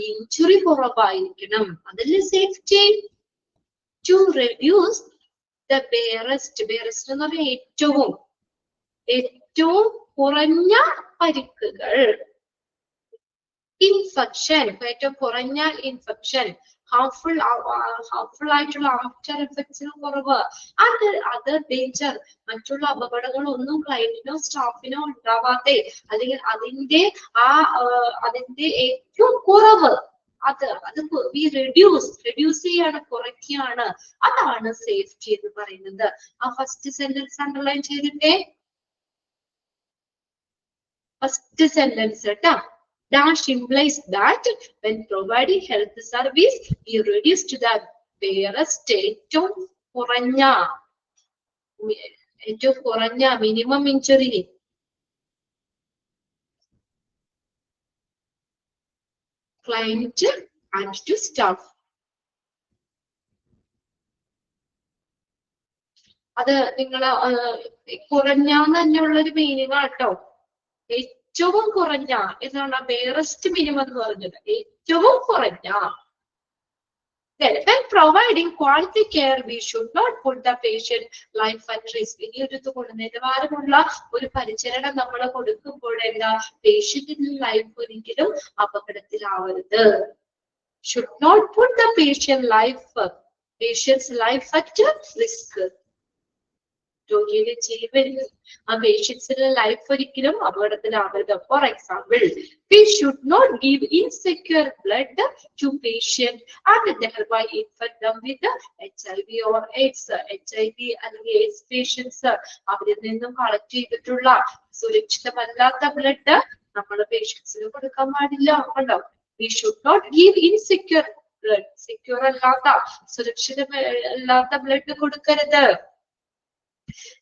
ഇഞ്ചുറി കുറവായിരിക്കണം, അതല്ലേ സേഫ്റ്റി. ടു റെഡ്യൂസ് ദ ബേറസ്റ്റ് എന്ന് പറഞ്ഞാൽ ഏറ്റവും കുറഞ്ഞ പരിക്കുകൾ, ഇൻഫെക്ഷൻ ഏറ്റവും കുറഞ്ഞ ഇൻഫെക്ഷൻ, ഹാർംഫുൾ ആയിട്ടുള്ള ആഫ്റ്റർ എഫക്ട്സിന് കുറവ്, അതർ ഡേഞ്ചർ മറ്റുള്ള അപകടങ്ങളൊന്നും ക്ലയന്റിനോ സ്റ്റാഫിനോ ഉണ്ടാവാതെ, അല്ലെങ്കിൽ അതിന്റെ ഏറ്റവും കുറവ് അത് റെഡ്യൂസ് ചെയ്യാണ്, കുറയ്ക്കുകയാണ്. അതാണ് സേഫ്റ്റി എന്ന് പറയുന്നത്. ആ ഫസ്റ്റ് സെന്റൻസ് അണ്ടർലൈൻ ചെയ്തിട്ടേ. ഫസ്റ്റ് സെന്റൻസ് കേട്ടോ. Dash implies that when providing health service, we reduce to the barest ഏറ്റവും കുറഞ്ഞ minimum injury. Client and to staff. അത് നിങ്ങള് കുറഞ്ഞാന്ന് തന്നെയുള്ളൊരു മീനിങ് ആട്ടോ. ഏറ്റവും കുറഞ്ഞ എന്നാണ് ബേറസ്റ്റ് മിനിമം എന്ന് പറഞ്ഞത്, ഏറ്റവും കുറഞ്ഞ. When providing quality care, we should not put the patient life at risk. ഇനി ഒരു ഗുണനിലവാരമുള്ള ഒരു പരിചരണം നമ്മൾ കൊടുക്കുമ്പോൾ എന്താ, പേഷ്യന്റിന്റെ ലൈഫ് ഒരിക്കലും അപകടത്തിലാവരുത്. Should not put the patient's life at risk. രോഗിയുടെ ജീവൻ, ആ പേഷ്യൻസിന്റെ ലൈഫ് ഒരിക്കലും അപകടത്തിലാവരുത്. For example, we should not give insecure blood to patient and thereby infect them with HIV or AIDS. HIV അല്ലെങ്കിൽ AIDS പേഷ്യൻസ് അവരിൽ നിന്നും കളക്ട് ചെയ്തിട്ടുള്ള സുരക്ഷിതമല്ലാത്ത ബ്ലഡ് നമ്മൾ പേഷ്യൻസിന് കൊടുക്കാൻ പാടില്ല. കണ്ടോ, we should not give insecure blood, secure അല്ലാത്ത സുരക്ഷിതമല്ലാത്ത ബ്ലഡ് കൊടുക്കരുത്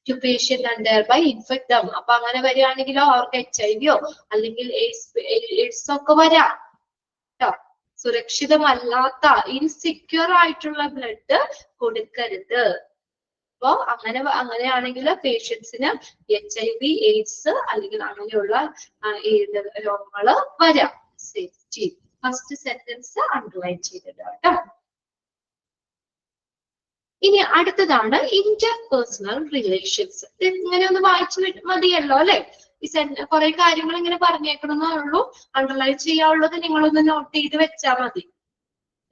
to patient and thereby infect them. അപ്പൊ അങ്ങനെ വരികയാണെങ്കിലോ അവർക്ക് HIV അല്ലെങ്കിൽ AIDS ഒക്കെ വരാം കേട്ടോ. സുരക്ഷിതമല്ലാത്ത ഇൻസെക്യൂർ ആയിട്ടുള്ള ബ്ലഡ് കൊടുക്കരുത്. അപ്പൊ അങ്ങനെയാണെങ്കിൽ പേഷ്യൻസിന് HIV, AIDS അല്ലെങ്കിൽ അങ്ങനെയുള്ള രോഗങ്ങള് വരാം. സേഫ്റ്റി ഫസ്റ്റ് സെന്റൻസ് അണ്ടർലൈൻ ചെയ്തിട്ട് കേട്ടോ. ഇനി അടുത്തതാണ് ഇന്റർപേഴ്സണൽ റിലേഷൻസ്. ഇങ്ങനെ ഒന്ന് വായിച്ചു മതിയല്ലോ അല്ലെ. ഈ കുറെ കാര്യങ്ങൾ ഇങ്ങനെ പറഞ്ഞേക്കണമെന്നേ ഉള്ളൂ. അണ്ടർലൈൻ ചെയ്യാനുള്ളത് നിങ്ങളൊന്ന് നോട്ട് ചെയ്ത് വെച്ചാൽ മതി.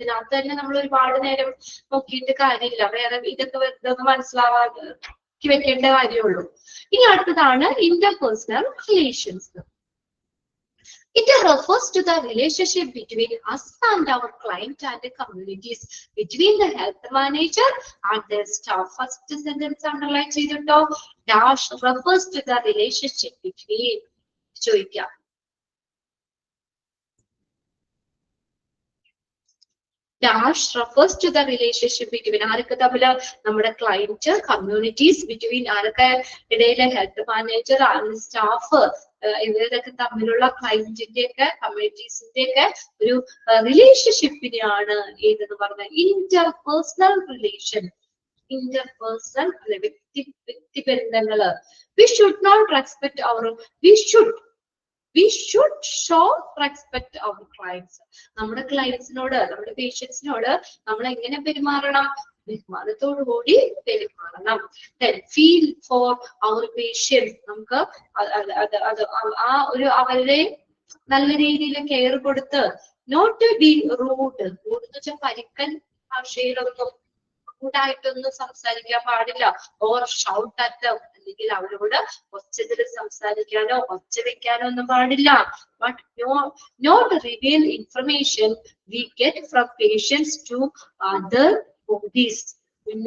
ഇതിനകത്ത് തന്നെ നമ്മൾ ഒരുപാട് നേരം നോക്കിയിട്ട് കാര്യമില്ല. വേറെ ഇതൊക്കെ വെറുതെ ഒന്ന് മനസ്സിലാവാക്കി വെക്കേണ്ട കാര്യമുള്ളൂ. ഇനി അടുത്തതാണ് interpersonal relations. It refers to the relationship between us and our client and the communities, between the health manager and their staff. First sentence underline ചെയ്തിട്ടോ. Dash refers to the relationship between. ചോദിക്കാം. Dash refers to the relationship between ആരൊക്കെ തമ്മില് നമ്മുടെ ക്ലയന്റ് കമ്മ്യൂണിറ്റീസ് ബിറ്റ്വീൻ ആരൊക്കെ ഇടയിലെ ഹെൽത്ത് മാനേജർ ആൻഡ് സ്റ്റാഫ് ഇവരൊക്കെ തമ്മിലുള്ള ക്ലയന്റിന്റെ ഒക്കെ കമ്മ്യൂണിറ്റീസിന്റെ ഒക്കെ ഒരു റിലേഷൻഷിപ്പിനെയാണ് ഏതെന്ന് പറഞ്ഞ ഇന്റർപേഴ്സണൽ റിലേഷൻ. ഇന്റർപേഴ്സണൽ വ്യക്തിബന്ധങ്ങള്. We should not respect our we should show respect our clients. നമ്മുടെ ക്ലയൻസിനോട് നമ്മുടെ പേഷ്യൻസിനോട് നമ്മൾ എങ്ങനെ പെരുമാറണം? ബഹുമാനത്തോടുകൂടി പെരുമാറണം. Then feel for our patients. നമുക്ക് ആ ഒരു അവരുടെ നല്ല രീതിയിൽ കെയർ കൊടുത്ത് not to be rude. Rude എന്ന് വെച്ചാൽ പരിക്കൻ ഭാഷയിലൊന്നും ായിട്ടൊന്നും സംസാരിക്കാൻ പാടില്ല. ഓർ ഷൗട്ട് അറ്റ് അല്ലെങ്കിൽ അവരോട് ഒച്ചത്തിൽ സംസാരിക്കാനോ ഒച്ച വെക്കാനോ ഒന്നും പാടില്ല. But not reveal information we get from patients to other bodies.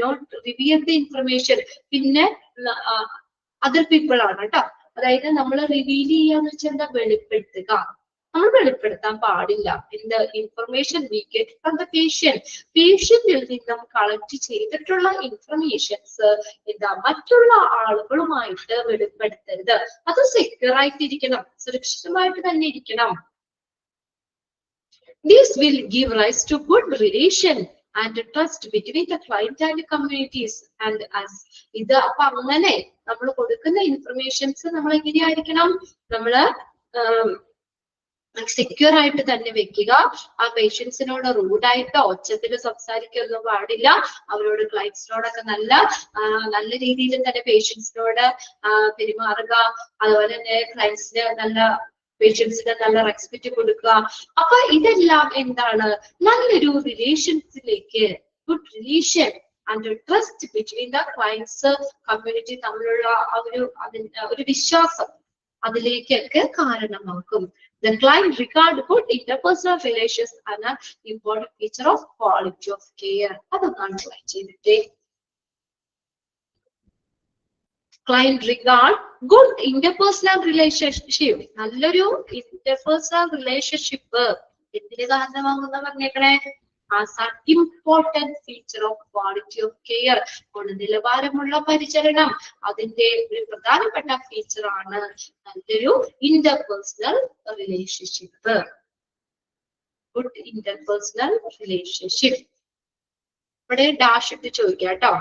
Not reveal the information. പിന്നെ അതർ പീപ്പിൾ ആണ് കേട്ടോ. അതായത് നമ്മൾ റിവീൽ ചെയ്യാന്ന് വെച്ചാൽ എന്താ? വെളിപ്പെടുത്തുക. നമ്മൾ വെളിപ്പെടുത്താൻ പാടില്ല. എന്ത്? Information we get from the patient. പേഷ്യന്റിൽ നിന്നും കളക്ട് ചെയ്തിട്ടുള്ള ഇൻഫർമേഷൻസ് എന്താ? മറ്റുള്ള ആളുകളുമായിട്ട് വെളിപ്പെടുത്തരുത്. അത് സെക്യൂർ ആയിട്ടിരിക്കണം, സുരക്ഷിതമായിട്ട് തന്നെ ഇരിക്കണം. This will give rise to good relation and trust between the client and communities and us. ഇത് അപ്പൊ അങ്ങനെ നമ്മൾ കൊടുക്കുന്ന ഇൻഫർമേഷൻസ് നമ്മൾ എങ്ങനെയായിരിക്കണം? നമ്മള് സെക്യൂർ ആയിട്ട് തന്നെ വെക്കുക. ആ പേഷ്യൻസിനോട് റൂഡായിട്ടോ ഒച്ചത്തിൽ സംസാരിക്കൊന്നും പാടില്ല. അവരോട് ക്ലയൻസിനോടൊക്കെ നല്ല രീതിയിൽ തന്നെ പേഷ്യൻസിനോട് പെരുമാറുക. അതുപോലെ തന്നെ ക്ലയൻസിന് പേഷ്യൻസിന് നല്ല റെസ്പെക്ട് കൊടുക്കുക. അപ്പൊ ഇതെല്ലാം എന്താണ്? നല്ലൊരു റിലേഷൻസിലേക്ക്, good relation and trust between the clients community തമ്മിലുള്ള ഒരു വിശ്വാസം അതിലേക്കൊക്കെ കാരണമാക്കും. The client regard good interpersonal relations as an important feature of quality of care. അതൊന്നാണ് ട്രൈ ചെയ്തിട്ടേ. Client regard good interpersonal relationship. നല്ലൊരു interpersonal relationship എന്തിന് കാരണമാകുന്ന പറഞ്ഞേക്കണേ? As an important feature of quality of care. ഗുണനിലവാരമുള്ള പരിചരണം അതിന്റെ ഒരു പ്രധാനപ്പെട്ട ഫീച്ചർ ആണ് നല്ലൊരു interpersonal relationship. Good interpersonal relationship. ഇവിടെ ഡാഷ് ഇട്ട് ചോദിക്കാം കേട്ടോ.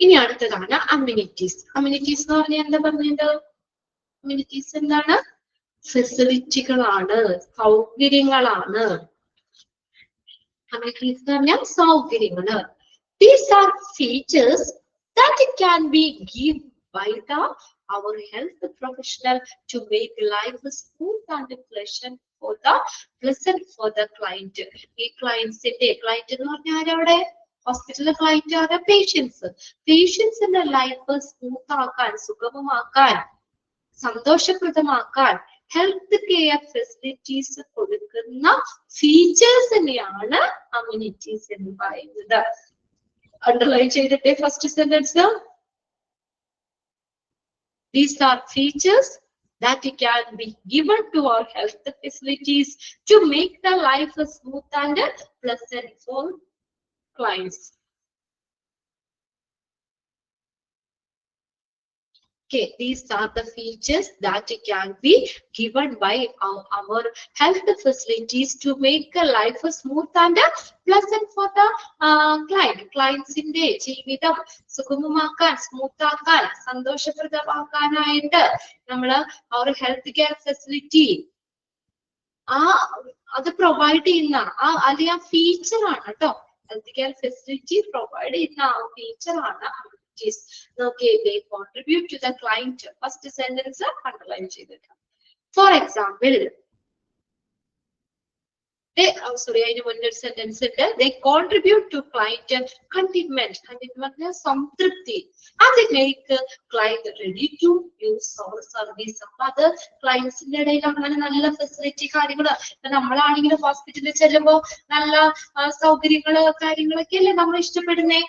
ഇനി അടുത്തതാണ് അമ്യൂണിറ്റീസ്. അമ്യൂണിറ്റീസ് എന്ന് പറഞ്ഞാൽ എന്താ പറഞ്ഞത്? അമ്യൂണിറ്റീസ് എന്താണ്? ഫെസിലിറ്റികളാണ്, സൗകര്യങ്ങളാണ്. അമ്യൂണിറ്റീസ് എന്ന് പറഞ്ഞാൽ സൗകര്യങ്ങള്. These are features that can be given by our health professional to make life smooth and pleasant for the client. ഈ ക്ലയൻസിന്റെ എന്ന് പറഞ്ഞാൽ ആരവിടെ? ഹോസ്പിറ്റലിലെ ക്ലയന്റ് ആണ് പേഷ്യൻസിന്റെ ലൈഫ് സ്മൂത്ത് ആക്കാൻ, സുഗമമാക്കാൻ, സന്തോഷപ്രദമാക്കാൻ ഹെൽത്ത് കെയർ ഫെസിലിറ്റീസ് കൊടുക്കുന്ന ഫീച്ചേഴ്സിനെയാണ് അമ്യൂണിറ്റീസ് എന്ന് പറയുന്നത്. അണ്ടർലൈൻ ചെയ്തിട്ടേ first sentence. These are features that can be given to our health facilities to make the life smooth and pleasant for clients. Okay, these are the features that can be given by our health facilities to make a life smooth and pleasant for the client. Clients inde jeevitham sugamamakkan, smooth aakkan, സന്തോഷപ്രദമാക്കാനായിട്ട് നമ്മള് our health care facility അത് പ്രൊവൈഡ് ചെയ്യുന്ന അല്ലെങ്കിൽ ആ ഫീച്ചർ ആണ് കേട്ടോ. ഹെൽത്ത് കെയർ ഫെസിലിറ്റി പ്രൊവൈഡ് ചെയ്യുന്ന ആ ഫീച്ചർ ആണ്. Okay, they contribute to the client. First sentence underline ചെയ്തിട്ട്. For example, അതിന് മുന്നൊരു സെന്റൻസ് ഉണ്ട്. They contribute to client contentment. Contentment സംതൃപ്തി. അത് make client ready to use our service. അത് ക്ലയൻസിന്റെ ഇടയിൽ അങ്ങനെ നല്ല ഫെസിലിറ്റി കാര്യങ്ങള് നമ്മളാണെങ്കിലും ഹോസ്പിറ്റലിൽ ചെല്ലുമ്പോ നല്ല കാര്യങ്ങളൊക്കെ അല്ലേ നമ്മൾ ഇഷ്ടപ്പെടുന്നേ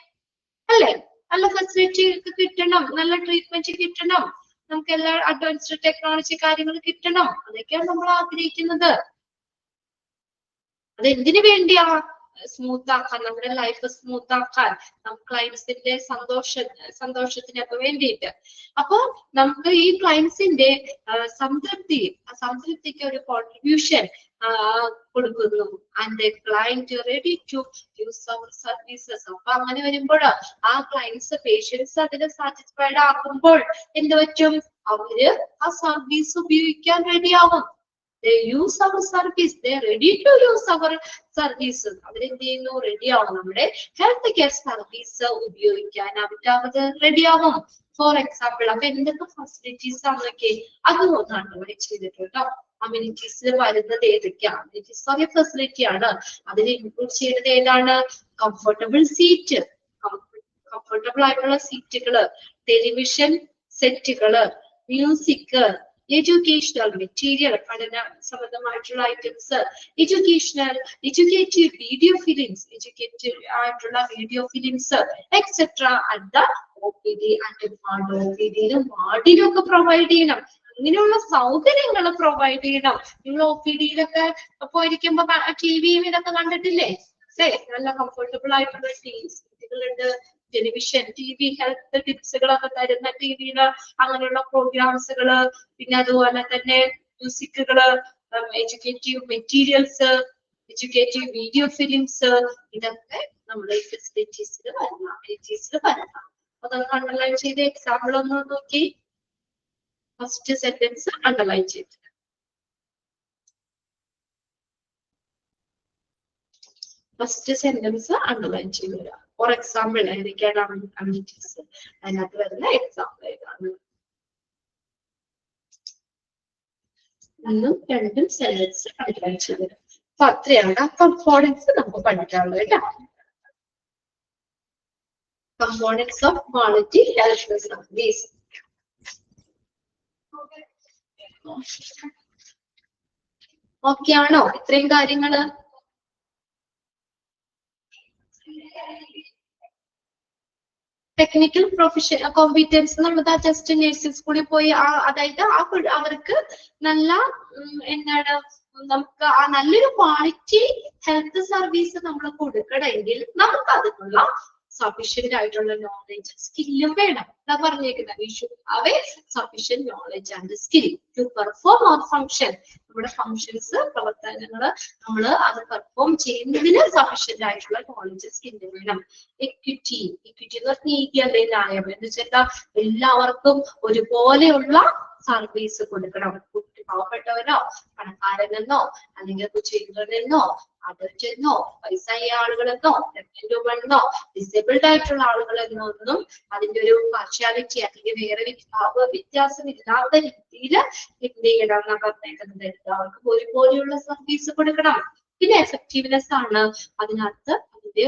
അല്ലേ? നല്ല ഫെസിലിറ്റി കിട്ടണം, നല്ല ട്രീറ്റ്മെന്റ് കിട്ടണം. നമുക്ക് എല്ലാ അഡ്വാൻസ്ഡ് ടെക്നോളജി കാര്യങ്ങൾ കിട്ടണം. അതൊക്കെയാണ് നമ്മൾ ആഗ്രഹിക്കുന്നത്. അത് എന്തിനു വേണ്ടിയാ? സ്മൂത്ത് ആക്കാൻ, നമ്മുടെ ലൈഫ് സ്മൂത്ത് ആക്കാൻ, ക്ലയൻസിന്റെ സന്തോഷത്തിനൊക്കെ വേണ്ടിയിട്ട്. അപ്പൊ നമുക്ക് ഈ ക്ലയൻസിന്റെ സംതൃപ്തിക്ക് ഒരു കോൺട്രിബ്യൂഷൻ കൊടുക്കുന്നു. And client ready to use our services. അപ്പൊ അങ്ങനെ വരുമ്പോൾ ആ ക്ലയൻസ് പേഷ്യൻസ് അതിന് സാറ്റിസ്ഫൈഡ് ആകുമ്പോൾ എന്ത് പറ്റും? അവര് ആ സർവീസ് ഉപയോഗിക്കാൻ റെഡിയാവും. They use our service. They are ready to use our services. അവരെന്ത് ചെയ്യുന്നു? റെഡി ആവും. നമ്മുടെ ഹെൽത്ത് കെയർ സർവീസ് ഉപയോഗിക്കാൻ അവര് റെഡി ആവും. ഫോർ എക്സാമ്പിൾ, അപ്പൊ എന്തൊക്കെ ഫെസിലിറ്റീസ് ആണെന്നൊക്കെ അത് ഒന്നാണ് ഇവിടെ ചെയ്തിട്ടുണ്ട്. അമ്യൂണിറ്റീസിൽ വരുന്നത് ഏതൊക്കെയാണ്? അമ്യൂണിറ്റീസ് ഒരു ഫെസിലിറ്റി ആണ്. അതിൽ ഇൻക്ലൂഡ് ചെയ്യുന്നത് ഏതാണ്? കംഫർട്ടബിൾ സീറ്റ്, കംഫർട്ടബിൾ ആയിട്ടുള്ള സീറ്റുകള്, ടെലിവിഷൻ സെറ്റുകള്, മ്യൂസിക്, എഡ്യൂക്കേഷണൽ മെറ്റീരിയൽ, പഠന സംബന്ധമായിട്ടുള്ള items, educative video films, educative ആയിട്ടുള്ള video films et cetera at the OPD and ward. OPD-യിലും വാർഡിലും ഒക്കെ പ്രൊവൈഡ് ചെയ്യണം. ഇങ്ങനെയുള്ള സൗകര്യങ്ങൾ പ്രൊവൈഡ് ചെയ്യണം. നിങ്ങൾ OPD-യിലൊക്കെ പോയിരിക്കുമ്പോ ടിവിയും ഇതൊക്കെ കണ്ടിട്ടില്ലേ? നല്ല കംഫർട്ടബിൾ ആയിട്ടുള്ള സീറ്റുകളുണ്ട്, ടെലിവിഷൻ, TV, ഹെൽത്ത് ടിപ്സുകളൊക്കെ തരുന്ന ടിവിയില് അങ്ങനെയുള്ള പ്രോഗ്രാംസുകള്, പിന്നെ അതുപോലെ തന്നെ മ്യൂസിക്കുകള്, educative materials, educative video films, ഇതൊക്കെ നമ്മുടെ ഫെസിലിറ്റീസിൽ വരുന്ന അമ്യൂണിറ്റീസിൽ വരുന്ന. അതൊന്ന് അണ്ടർലൈൻ ചെയ്ത് എക്സാമ്പിൾ ഒന്ന് നോക്കി. ഫസ്റ്റ് സെന്റൻസ് അണ്ടർലൈൻ ചെയ്ത്. ഫസ്റ്റ് സെന്റൻസ് അണ്ടർലൈൻ ചെയ്ത് വരാം. ഫോർ എക്സാമ്പിൾ ഏതൊക്കെയാണ് അമ്യൂണിറ്റീസ്, അതിനകത്ത് വരുന്ന എക്സാമ്പിൾ ഏതാണ്? 1 ഉം 2 ഉം സെന്റൻസ് അണ്ടർലൈൻ ചെയ്ത് വരാം. അപ്പൊ അത്രയാണ് കമ്പോണൻസ് നമുക്ക് പഠിക്കാനുള്ളത് കേട്ടോ. Components of quality health service. Okay ആണോ? ഇത്രയും കാര്യങ്ങള് ടെക്നിക്കൽ പ്രൊഫഷൻ കോമ്പീറ്റൻസ് എന്നുള്ളത് ജസ്റ്റ് നഴ്സിംഗ് സ്കൂളിൽ പോയി അതായത് അവർക്ക് നല്ല എന്താണ് നമുക്ക് ആ നല്ലൊരു ക്വാളിറ്റി ഹെൽത്ത് സർവീസ് നമ്മൾ കൊടുക്കണമെങ്കിൽ നമുക്ക് അതിനുള്ള സഫീഷ്യന്റ് ആയിട്ടുള്ള നോളജ് സ്കില്ലും വേണം. എന്താ പറഞ്ഞേക്കുന്നത്? We should have a sufficient knowledge and skill to perform our function. നമ്മുടെ ഫങ്ഷൻസ്, പ്രവർത്തനങ്ങള് നമ്മൾ അത് പെർഫോം ചെയ്യുന്നതിന് സഫീഷ്യന്റ് ആയിട്ടുള്ള നോളജ് സ്കില്ല് വേണം. എക്വിറ്റി എന്ന് പറഞ്ഞാൽ നീതി അല്ലെങ്കിൽ ന്യായം എന്ന് വെച്ചാൽ എല്ലാവർക്കും ഒരുപോലെയുള്ള സർവീസ് കൊടുക്കണം. പാവപ്പെട്ടവനോ പണക്കാരനെന്നോ അല്ലെങ്കിൽ കൊച്ചുകുട്ടികളെന്നോ അഡൽറ്റെന്നോ വയസ്സായ ആളുകളെന്നോ പ്രഗ്നന്റ് ഡിസേബിൾഡ് ആയിട്ടുള്ള ആളുകളെന്നോ ഒന്നും അതിന്റെ ഒരു പാർഷ്യാലിറ്റി അല്ലെങ്കിൽ വേറെ വ്യത്യാസം ഇല്ലാത്ത രീതിയിൽ എന്ത് ചെയ്യണം എന്നാ പറഞ്ഞേക്കുന്നത്? എല്ലാവർക്കും ഒരുപോലെയുള്ള സർവീസ് കൊടുക്കണം. പിന്നെ എഫക്റ്റീവ്നെസ് ആണ് അതിനകത്ത് അതിന്റെ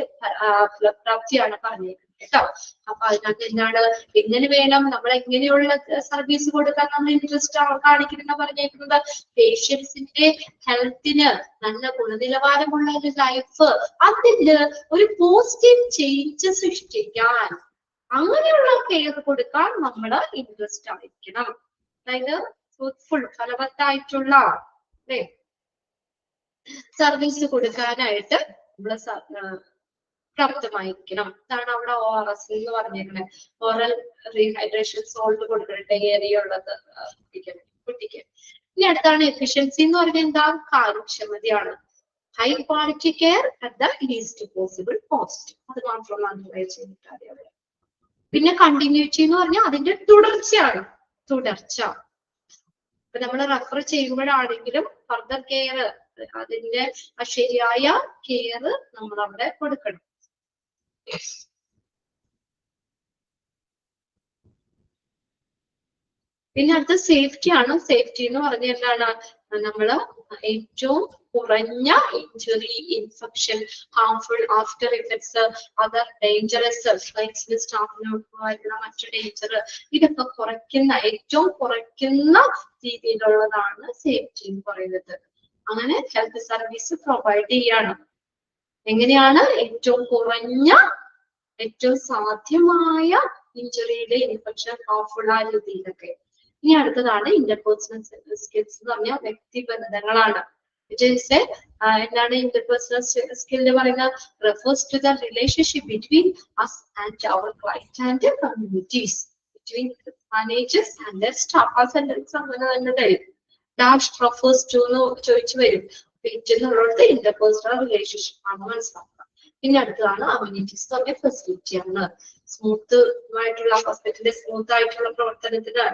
ഫലപ്രാപ്തിയാണ് പറഞ്ഞേക്കുന്നത് കേട്ടോ. അപ്പൊ അതിനകത്ത് എന്താണ്, എങ്ങനെ വേണം നമ്മൾ എങ്ങനെയുള്ള സർവീസ് കൊടുക്കാൻ നമ്മൾ ഇൻട്രസ്റ്റ് കാണിക്കുന്ന പറഞ്ഞേക്കുന്നത്? പേഷ്യൻസിന്റെ ഹെൽത്തിന് നല്ല ഗുണനിലവാരമുള്ള ഒരു ലൈഫ്, അതില് ഒരു പോസിറ്റീവ് ചേഞ്ച് സൃഷ്ടിക്കാൻ, അങ്ങനെയുള്ള കെയർ കൊടുക്കാൻ നമ്മൾ ഇൻട്രസ്റ്റ് ആയിരിക്കണം. അതായത് ഫ്രൂട്ട്ഫുൾ ഫലവത്തായിട്ടുള്ള സർവീസ് കൊടുക്കാനായിട്ട് നമ്മൾ പ്രാപ്തമായിരിക്കണം. ഇതാണ് അവിടെ ORS എന്ന് പറഞ്ഞേക്കുന്നത്. ഓറൽ റീഹൈഡ്രേഷൻ സോൾട്ട് കൊടുക്കട്ടെ ഏരിയ ഉള്ളത് കുട്ടിക്ക്. ഇനി അടുത്താണ് എഫിഷ്യൻസി എന്ന് പറഞ്ഞാൽ എന്താ? കാര്യക്ഷമതയാണ്. High quality care at the least possible cost. അത് മാത്രമല്ല അണ്ടർലൈൻ ചെയ്തിട്ട്. പിന്നെ കണ്ടിന്യൂറ്റി എന്ന് പറഞ്ഞാൽ അതിന്റെ തുടർച്ചയാണ്. തുടർച്ച ഇപ്പൊ നമ്മൾ റെഫർ ചെയ്യുമ്പോഴാണെങ്കിലും ഫർദർ കെയർ, അതിന്റെ ശരിയായ കെയർ നമ്മൾ അവിടെ കൊടുക്കണം. പിന്നെ അടുത്ത സേഫ്റ്റി ആണ്. സേഫ്റ്റി എന്ന് പറഞ്ഞാൽ എന്താണ്? നമ്മള് ഏറ്റവും കുറഞ്ഞ injury, infection, harmful after effects, other dangerous സ്റ്റാഫിനോട്ടുള്ള മറ്റു ഡേഞ്ചർ, ഇതൊക്കെ ഏറ്റവും കുറയ്ക്കുന്ന രീതിയിലുള്ളതാണ് സേഫ്റ്റി എന്ന് പറയുന്നത്. അങ്ങനെ ഹെൽത്ത് സർവീസ് പ്രൊവൈഡ് ചെയ്യാണ്. എങ്ങനെയാണ്? ഏറ്റവും കുറഞ്ഞ, ഏറ്റവും സാധ്യമായ ഇഞ്ചുറിയുടെ ഇൻഫെക്ഷൻ ഹാർംഫുൾ ആ രീതിയിലൊക്കെ. ഇനി അടുത്തതാണ് ഇന്റർപേഴ്സണൽ സ്കിൽസ് എന്ന് പറഞ്ഞാൽ വ്യക്തിബന്ധങ്ങളാണ്. എന്താണ് ഇന്റർപേഴ്സണൽ സ്കിൽ എന്ന് പറയുന്നത്? refers to the relationship between us and our client and communities, between managers and their staff. ആ സെന്റൻസ് അങ്ങനെ തന്നെ തരും. ഡാഷ് refers to എന്ന് ചോദിച്ചു വരും. എന്നുള്ളത് ഇന്റർപേഴ്സണൽ റിലേഷൻഷിപ്പ് ആണ് മനസ്സിലാക്കുക. പിന്നെ അടുത്തതാണ് അമ്യൂണിറ്റീസ് പറഞ്ഞ ഫെസിലിറ്റി ആണ്. സ്മൂത്ത് ആയിട്ടുള്ള ഹോസ്പിറ്റലിന്റെ സ്മൂത്ത് ആയിട്ടുള്ള പ്രവർത്തനത്തിന്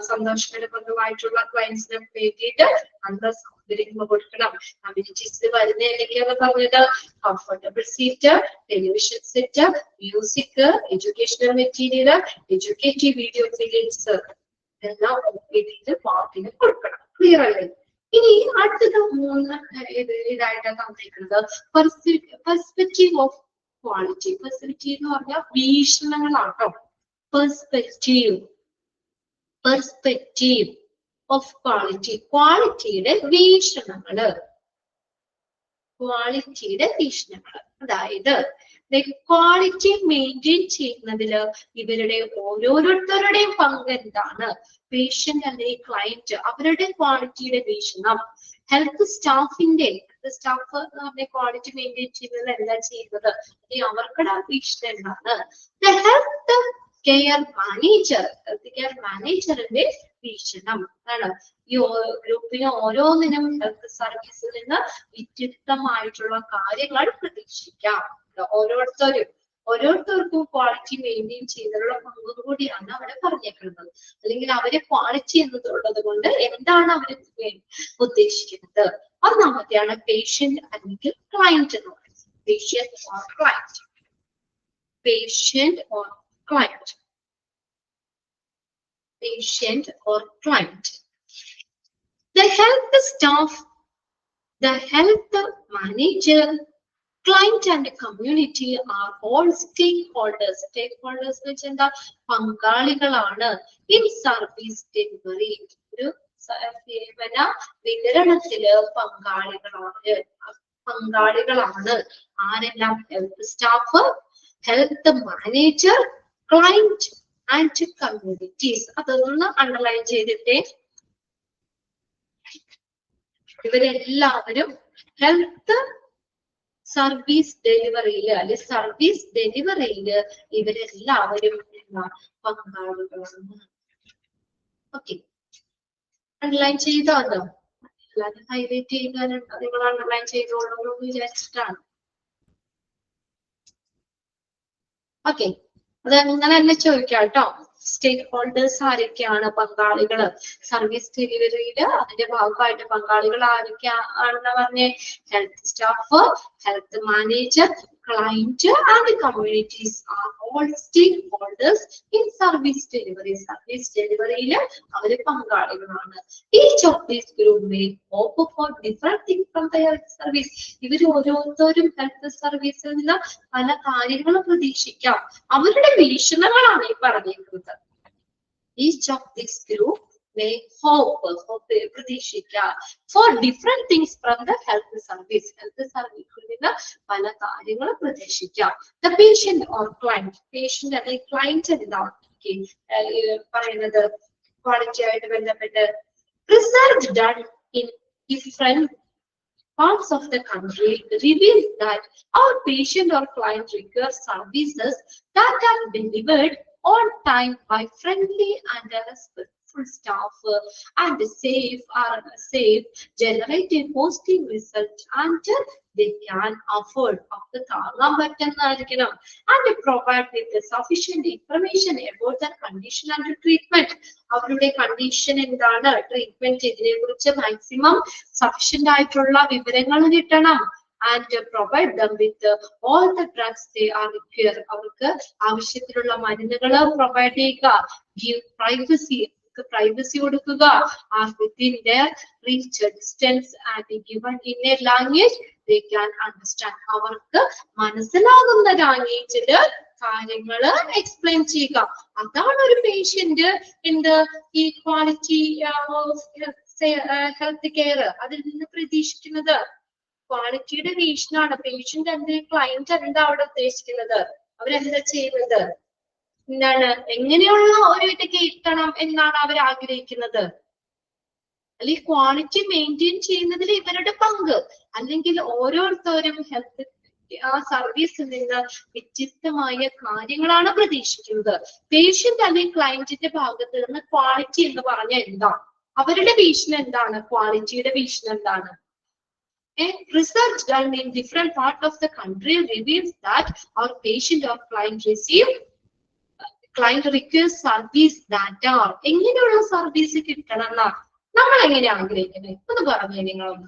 സന്തോഷകരമായിട്ടുള്ള ക്ലയൻസിനെ വേണ്ടിയിട്ട് നല്ല സൗകര്യങ്ങൾ കൊടുക്കണം. അമ്യൂണിറ്റീസിൽ വരുന്ന എന്തൊക്കെയാണ് പറഞ്ഞത്? Comfortable seat, television set, music, educational material, educative video films എല്ലാം പാർട്ടിന് കൊടുക്കണം. ക്ലിയർ അല്ലേ? ഇനി അടുത്തത് 3 ഇതായിട്ടാണ് തന്നിരിക്കുന്നത് പെർസ്പെക്റ്റീവ് ഓഫ് ക്വാളിറ്റി. പെർസ്പെക്റ്റീവ് എന്ന് പറഞ്ഞാൽ വീക്ഷണങ്ങളാട്ടോ. പെർസ്പെക്റ്റീവ് ഓഫ് ക്വാളിറ്റി, ക്വാളിറ്റിയുടെ വീക്ഷണങ്ങള്. അതായത് ക്വാളിറ്റി മെയിൻറ്റെയിൻ ചെയ്യുന്നതില് ഇവരുടെ ഓരോരുത്തരുടെയും പങ്ക് എന്താണ്? പേഷ്യന്റ് അല്ലെങ്കിൽ ക്ലയന്റ് അവരുടെ ക്വാളിറ്റിയുടെ വീക്ഷണം. ഹെൽത്ത് സ്റ്റാഫിന്റെ സ്റ്റാഫ് ക്വാളിറ്റി മെയിൻറ്റെയിൻ ചെയ്യുന്നത് എന്താ ചെയ്യുന്നത്? അവർക്കുടെ വീക്ഷണം എന്താണ്? ഹെൽത്ത് കെയർ മാനേജറിന്റെ വീക്ഷണം ആണ്. ഈ ഗ്രൂപ്പിന് ഓരോന്നിനും ഹെൽത്ത് സർവീസിൽ നിന്ന് വ്യത്യസ്തമായിട്ടുള്ള കാര്യങ്ങൾ പ്രതീക്ഷിക്കാം. ഓരോരുത്തർക്കും ക്വാളിറ്റി മെയിൻറ്റെയിൻ ചെയ്യുന്നതിനുള്ള പങ്ക് കൂടിയാണ് അവിടെ പറഞ്ഞേക്കുന്നത്. അല്ലെങ്കിൽ അവരെ ക്വാളിറ്റി എന്നുള്ളത് കൊണ്ട് എന്താണ് അവർ ഉദ്ദേശിക്കുന്നത്? ഒന്നാമത്തെയാണ് പേഷ്യന്റ് അല്ലെങ്കിൽ ക്ലയന്റ് എന്ന് പറയുന്നത്. Patient or client. The health staff, the health manager, client and community are all stakeholders. Stakeholders എന്ന് വെച്ചാൽ എന്താ? പങ്കാളികളാണ് in service delivery. ഒരു സേവന വിതരണത്തില് പങ്കാളികളാണ് ആരെല്ലാം? Health staff, health manager, client and communities. അതൊന്ന് അണ്ടർലൈൻ ചെയ്തിട്ടേ. ഇവരെല്ലാവരും ഹെൽത്ത് സർവീസ് ഡെലിവറിയില് ഇവരെല്ലാവരും പങ്കാളികളാണ്. ഓക്കെ, അണ്ടർലൈൻ ചെയ്തോ? അതോ എല്ലാവരും ഹൈലൈറ്റ് ചെയ്താലുണ്ട്, നിങ്ങൾ അണ്ടർലൈൻ ചെയ്തോളൂ എന്ന് വിചാരിച്ചിട്ടാണ്. ഓക്കെ, അത് അങ്ങനെ തന്നെ ചോദിക്കാം കേട്ടോ. സ്റ്റേക്ക് ഹോൾഡേഴ്സ് ആരൊക്കെയാണ്? പങ്കാളികള്. സർവീസ് ഡെലിവറിയില് അതിന്റെ ഭാഗമായിട്ട് പങ്കാളികൾ ആരൊക്കെയാണെന്ന് പറഞ്ഞേ? Health staff, health manager, client and communities are all stakeholders in service delivery. Service delivery യില് അവര് പങ്കാളികളാണ്. Each of these group may hope for different things from the health service. ഇവര് ഓരോരുത്തരും ഹെൽത്ത് സർവീസിൽ നിന്ന് പല കാര്യങ്ങളും പ്രതീക്ഷിക്കാം. അവരുടെ വീക്ഷണങ്ങളാണ് ഈ പറഞ്ഞിരിക്കുന്നത്. Each of these group may hope പ്രതീക്ഷിക്കാം for different things from the health service. Health സർവീസിൽ നിന്ന് പല കാര്യങ്ങളും പ്രതീക്ഷിക്കാം. The patient or client, patient അല്ലെങ്കിൽ client എന്താണ് പറയുന്നത്? ക്വാളിറ്റി ആയിട്ട് ബന്ധപ്പെട്ട് research done in different parts of the country reveals that our patient or client requires services that are delivered on time by friendly and respectful staff and safe, generate a positive result and they can afford and provide with the sufficient information about the condition and treatment. അവരുടെ കണ്ടീഷൻ എന്താണ്, ട്രീറ്റ്മെന്റ് ഇതിനെ കുറിച്ച് മാക്സിമം സഫിഷ്യന്റ് ആയിട്ടുള്ള വിവരങ്ങൾ കിട്ടണം. And provide them with all the drugs they are required. അവർക്ക് ആവശ്യത്തിലുള്ള മരുന്നുകൾ പ്രൊവൈഡ് ചെയ്യുക. Give privacy കൊടുക്കുക. Within their reach distance and given in a language they can understand. അവർക്ക് മനസ്സിലാകുന്ന ലാംഗ്വേജില് കാര്യങ്ങള് എക്സ്പ്ലെയിൻ ചെയ്യുക. അതാണ് ഒരു പേഷ്യന്റ് ഈ ക്വാളിറ്റി ഹെൽത്ത് കെയർ അതിൽ നിന്ന് പ്രതീക്ഷിക്കുന്നത്. ക്വാളിറ്റിയുടെ വീക്ഷണമാണ്. പേഷ്യന്റ് എന്ത്, ക്ലയന്റ് എന്താ അവിടെ ഉദ്ദേശിക്കുന്നത്, അവരെന്താ ചെയ്യുന്നത്? എന്താണ് എങ്ങനെയുള്ള ഒരു ഇത് കിട്ടണം എന്നാണ് അവർ ആഗ്രഹിക്കുന്നത്. അല്ലെങ്കിൽ ക്വാളിറ്റി മെയിൻറ്റെയിൻ ചെയ്യുന്നതിൽ ഇവരുടെ പങ്ക്, അല്ലെങ്കിൽ ഓരോരുത്തരും ഹെൽത്ത് ആ സർവീസിൽ നിന്ന് വ്യത്യസ്തമായ കാര്യങ്ങളാണ് പ്രതീക്ഷിക്കുന്നത്. പേഷ്യന്റ് അല്ലെങ്കിൽ ക്ലയന്റിന്റെ ഭാഗത്ത് നിന്ന് ക്വാളിറ്റി എന്ന് പറഞ്ഞാൽ എന്താ, അവരുടെ വീക്ഷണം എന്താണ്, ക്വാളിറ്റിയുടെ വീക്ഷണം എന്താണ്? A research done in different part of the country reveals that our patient or client requires service that are എങ്ങനെയുള്ള സർവീസ് കിട്ടണം എന്നാ നമ്മൾ എങ്ങനെ ആഗ്രഹിക്കുന്നത്? ഒന്ന് പറഞ്ഞു നിങ്ങളൊന്ന്.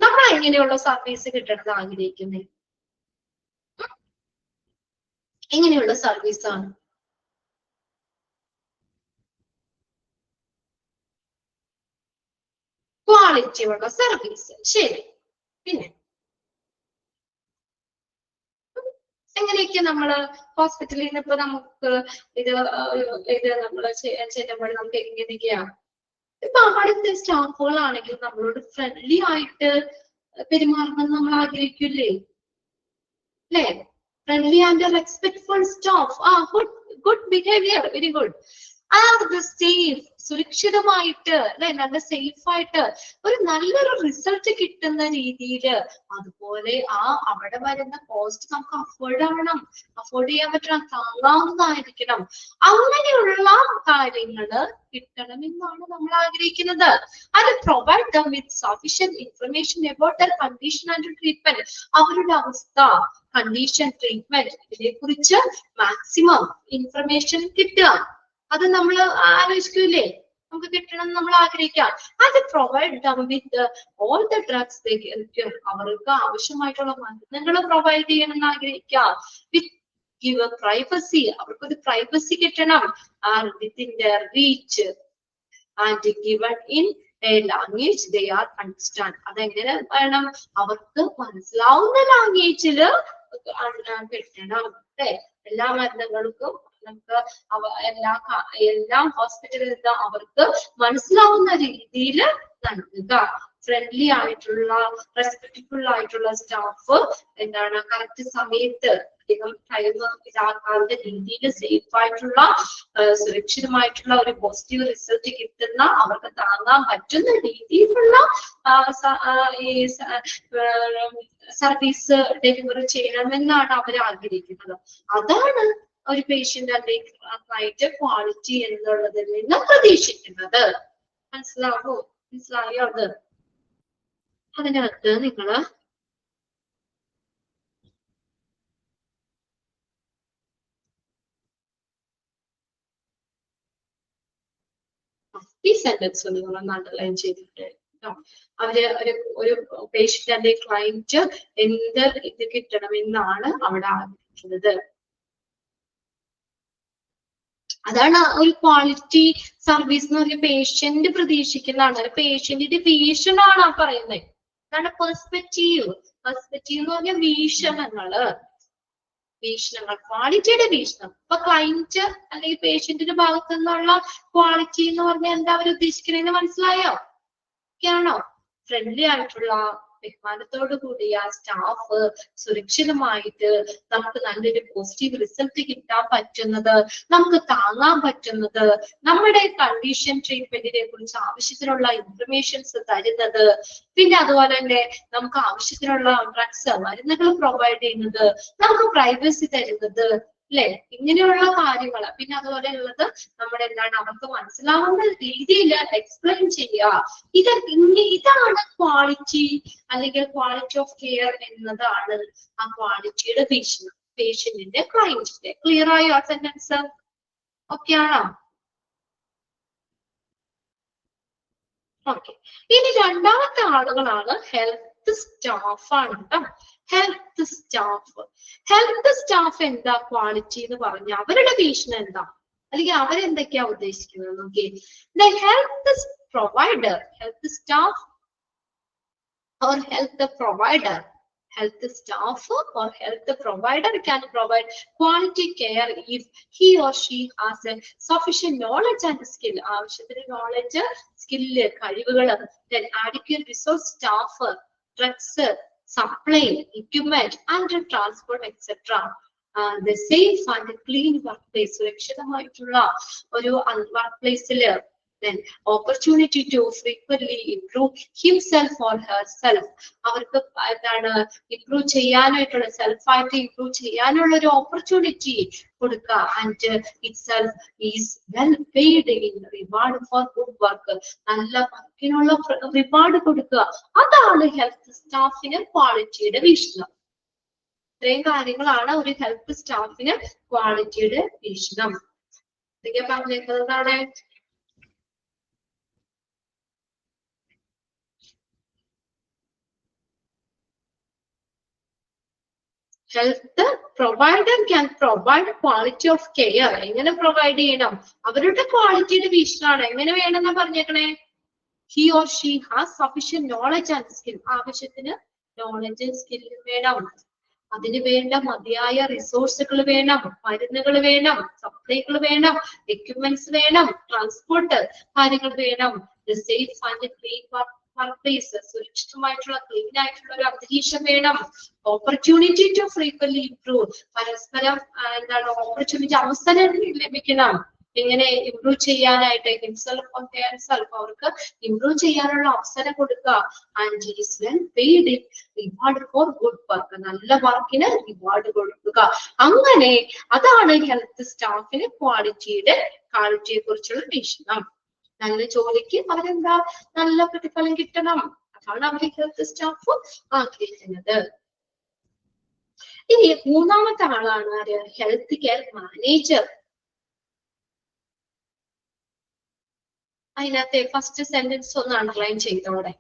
നമ്മൾ എങ്ങനെയുള്ള സർവീസ് കിട്ടണം ആഗ്രഹിക്കുന്നത്? എങ്ങനെയുള്ള സർവീസാണ്? ക്വാളിറ്റി ഉള്ള സർവീസ്. ശരി, പിന്നെ എങ്ങനെയൊക്കെ നമ്മള് ഹോസ്പിറ്റലിൽ നിന്ന് ഇപ്പൊ നമുക്ക് ഇത് നമ്മൾ ചെല്ലുമ്പോൾ നമുക്ക് എങ്ങനെയൊക്കെയാണ് ഇപ്പൊ അവിടുത്തെ സ്റ്റാഫുകളാണെങ്കിൽ നമ്മളോട് ഫ്രണ്ട്ലി ആയിട്ട് പെരുമാറണം നമ്മൾ ആഗ്രഹിക്കില്ലേ? അല്ലേ? Friendly and respectful staff. Good behaviour, very good. Safe, സുരക്ഷിതമായിട്ട് അല്ലെ, നല്ല സേഫ് ആയിട്ട് ഒരു നല്ലൊരു റിസൾട്ട് കിട്ടുന്ന രീതിയിൽ, അതുപോലെ അവിടെ വരുന്ന കോസ്റ്റ് നമുക്ക് അഫോർഡ് ചെയ്യാൻ പറ്റണം, താങ്ങാവുന്നതായിരിക്കണം. അങ്ങനെയുള്ള കാര്യങ്ങള് കിട്ടണമെന്നാണ് നമ്മൾ ആഗ്രഹിക്കുന്നത്. അത് provide dum with sufficient information about there condition and treatment. അവരുടെ അവസ്ഥ, കണ്ടീഷൻ, ട്രീറ്റ്മെന്റ് ഇതിനെ കുറിച്ച് മാക്സിമം ഇൻഫർമേഷൻ കിട്ടുക. അത് നമ്മൾ ആലോചിക്കൂലേ? നമുക്ക് കിട്ടണം നമ്മൾ ആഗ്രഹിക്കാം. അത് provide dum with all the drugs അവർക്ക് ആവശ്യമായിട്ടുള്ള മരുന്നുകൾ പ്രൊവൈഡ് ചെയ്യണം എന്ന് ആഗ്രഹിക്കാം. വിത്ത് ഗിവ് പ്രൈവസി, അവർക്കൊരു പ്രൈവസി കിട്ടണം. Within there reach and given in A language they are understand. അതെങ്ങനെ വേണം? അവർക്ക് മനസ്സിലാവുന്ന ലാംഗ്വേജില് കിട്ടണം. അല്ലെ? എല്ലാ മരുന്നുകൾക്കും നമുക്ക് എല്ലാം ഹോസ്പിറ്റലിൽ നിന്ന് അവർക്ക് മനസ്സിലാവുന്ന രീതിയിൽ നൽകുക. ഫ്രണ്ട്ലി ആയിട്ടുള്ള, റെസ്പെക്ട്ഫുൾ ആയിട്ടുള്ള സ്റ്റാഫ് എന്താണ് കറക്റ്റ് സമയത്ത് അധികം ടൈം ഇതാക്കാത്ത രീതിയിൽ സേഫ് ആയിട്ടുള്ള, സുരക്ഷിതമായിട്ടുള്ള ഒരു പോസിറ്റീവ് റിസൾട്ട് കിട്ടുന്ന, അവർക്ക് താങ്ങാൻ പറ്റുന്ന രീതിയിലുള്ള ഈ സർവീസ് ഡെലിവറി ചെയ്യണമെന്നാണ് അവർ ആഗ്രഹിക്കുന്നത്. അതാണ് ഒരു പേഷ്യന്റ് അല്ലെങ്കിൽ ക്ലയന്റ് ക്വാളിറ്റി എന്നുള്ളതിൽ നിന്ന് പ്രതീക്ഷിക്കുന്നത്. മനസ്സിലായോ അത്? അതിനകത്ത് നിങ്ങള് ഈ സെന്റൻസ് നിങ്ങൾ അണ്ടർലൈൻ ചെയ്തിട്ട് അവര് ഒരു പേഷ്യന്റ് അല്ലെങ്കിൽ ക്ലയന്റ് എന്ത് ഇത് കിട്ടണമെന്നാണ് അവിടെ ആഗ്രഹിക്കുന്നത്. അതാണ് ഒരു ക്വാളിറ്റി സർവീസ് എന്ന് പറഞ്ഞ പേഷ്യന്റ് പ്രതീക്ഷിക്കുന്നതാണ്. പേഷ്യന്റിന്റെ വീക്ഷണമാണ് ആ പറയുന്നത്. അതാണ് പെർസ്പെക്റ്റീവ്. പെർസ്പെക്റ്റീവ് എന്ന് പറഞ്ഞാൽ വീക്ഷണങ്ങൾ, ക്വാളിറ്റിയുടെ വീക്ഷണം. ഇപ്പൊ ക്ലയന്റ് അല്ലെങ്കിൽ പേഷ്യന്റിന്റെ ഭാഗത്തു നിന്നുള്ള ക്വാളിറ്റി എന്ന് പറഞ്ഞാൽ എന്താ അവർ ഉദ്ദേശിക്കുന്നതെന്ന് മനസ്സിലായോ? ഒക്കെയാണോ? ഫ്രണ്ട്ലി ആയിട്ടുള്ള, ബഹുമാനത്തോടു കൂടിയ സ്റ്റാഫ്, സുരക്ഷിതമായിട്ട് നമുക്ക് നല്ലൊരു പോസിറ്റീവ് റിസൾട്ട് കിട്ടാൻ പറ്റുന്നത്, നമുക്ക് താങ്ങാൻ പറ്റുന്നത്, നമ്മുടെ കണ്ടീഷൻ ട്രീറ്റ്മെന്റിനെ കുറിച്ച് ആവശ്യത്തിനുള്ള ഇൻഫർമേഷൻസ് തരുന്നത്, പിന്നെ അതുപോലെ തന്നെ നമുക്ക് ആവശ്യത്തിനുള്ള ഡ്രഗ്സ്, മരുന്നുകൾ പ്രൊവൈഡ് ചെയ്യുന്നത്, നമുക്ക് പ്രൈവസി തരുന്നത്, അല്ലെ? ഇങ്ങനെയുള്ള കാര്യങ്ങൾ. പിന്നെ അതുപോലെ ഉള്ളത് നമ്മുടെ എന്താണ് അവർക്ക് മനസ്സിലാവുന്ന രീതിയിൽ എക്സ്പ്ലെയിൻ ചെയ്യുക. ഇതാണ് ക്വാളിറ്റി അല്ലെങ്കിൽ ക്വാളിറ്റി ഓഫ് കെയർ എന്നതാണ് ആ ക്വാളിറ്റിയുടെ വീക്ഷണം പേഷ്യന്റിന്റെ, ക്ലയന്റിന്റെ. ക്ലിയർ ആയോ ആ സെന്റൻസ്? ഓക്കെ ആണോ? ഓക്കെ. ഇനി രണ്ടാമത്തെ ആളുകളാണ് ഹെൽത്ത് സ്റ്റാഫ് ആണ് കേട്ടോ. ഹെൽത്ത് സ്റ്റാഫ് എന്താ ക്വാളിറ്റി എന്ന് പറഞ്ഞ അവരുടെ വീക്ഷണം എന്താ, അല്ലെങ്കിൽ അവരെന്തൊക്കെയാ ഉദ്ദേശിക്കുന്നത് നോക്കി. The health provider, health staff or health provider can provide quality care if he or she has a sufficient knowledge and skill. ആവശ്യത്തിന് knowledge, skill, കഴിവുകൾ, then adequate resource, staff, drugs, supply, equipment and transport, etc. the safe and clean workplace, സുരക്ഷിതമായിട്ടുള്ള ഒരു work പ്ലേസില്, then opportunity to frequently improve himself or herself, അവർക്ക് എന്താണ് ഇംപ്രൂവ് ചെയ്യാനായിട്ടുള്ള, സെൽഫായിട്ട് ഇംപ്രൂവ് ചെയ്യാനുള്ള ഒരു ഓപ്പർച്യൂണിറ്റി കൊടുക്കുക. And itself is well paid in reward four good work, നല്ല വർക്കിനുള്ള റിവാർഡ് കൊടുക്കുക. അതാണ് ഹെൽത്ത് സ്റ്റാഫിന് ക്വാളിറ്റിയുടെ വീക്ഷണം. ഇത്രയും കാര്യങ്ങളാണ് ഒരു ഹെൽത്ത് സ്റ്റാഫിന് ക്വാളിറ്റിയുടെ വീക്ഷണം. ഇതൊക്കെ പറഞ്ഞിരിക്കുന്നതാണ്. Health provider can provide quality of care. എങ്ങനെ പ്രൊവൈഡ് ചെയ്യണം? അവരുടെ ക്വാളിറ്റിയുടെ വീക്ഷണമാണ്. എങ്ങനെ വേണമെന്നാ പറഞ്ഞേക്കണേ? He or she has sufficient knowledge and skill. ആവശ്യത്തിന് നോളജും സ്കില്ലും വേണം. അതിന് വേണ്ട മതിയായ റിസോഴ്സുകൾ വേണം, മരുന്നുകൾ വേണം, സപ്ലൈകൾ വേണം, എക്യുപ്മെന്റ്സ് വേണം, ട്രാൻസ്പോർട്ട് കാര്യങ്ങൾ വേണം. Safe and clean workplace, സുരക്ഷിതമായിട്ടുള്ള ക്ലീൻ ആയിട്ടുള്ള ഒരു അന്തരീക്ഷം വേണം. ഓപ്പർച്യൂണിറ്റി ടു ഫ്രീക്വന്റ്ലി ഇംപ്രൂവ്, പരസ്പരം എന്താണ് ഓപ്പർച്യൂണിറ്റി, അവസരം ലഭിക്കണം. എങ്ങനെ ഇംപ്രൂവ് ചെയ്യാനായിട്ട്, ഹിംസെൽഫ് ഓർ ഹെയർസെൽഫ്, അവർക്ക് ഇംപ്രൂവ് ചെയ്യാനുള്ള അവസരം കൊടുക്കുക. And is well paid reward four good work, നല്ല വർക്കിന് റിവാർഡ് കൊടുക്കുക. അങ്ങനെ അതാണ് ഹെൽത്ത് സ്റ്റാഫിന് ക്വാളിറ്റിയെ കുറിച്ചുള്ള വീക്ഷണം. നല്ല ജോലിക്ക് അവരെന്താ, നല്ല പ്രതിഫലം കിട്ടണം. അതാണ് അവർ ഹെൽത്ത് സ്റ്റാഫ് ആഗ്രഹിക്കുന്നത്. ഇനി മൂന്നാമത്തെ ആളാണ് ആര്? Health care manager. അതിനകത്തെ ഫസ്റ്റ് സെന്റൻസ് ഒന്ന് underline ചെയ്തോടെ.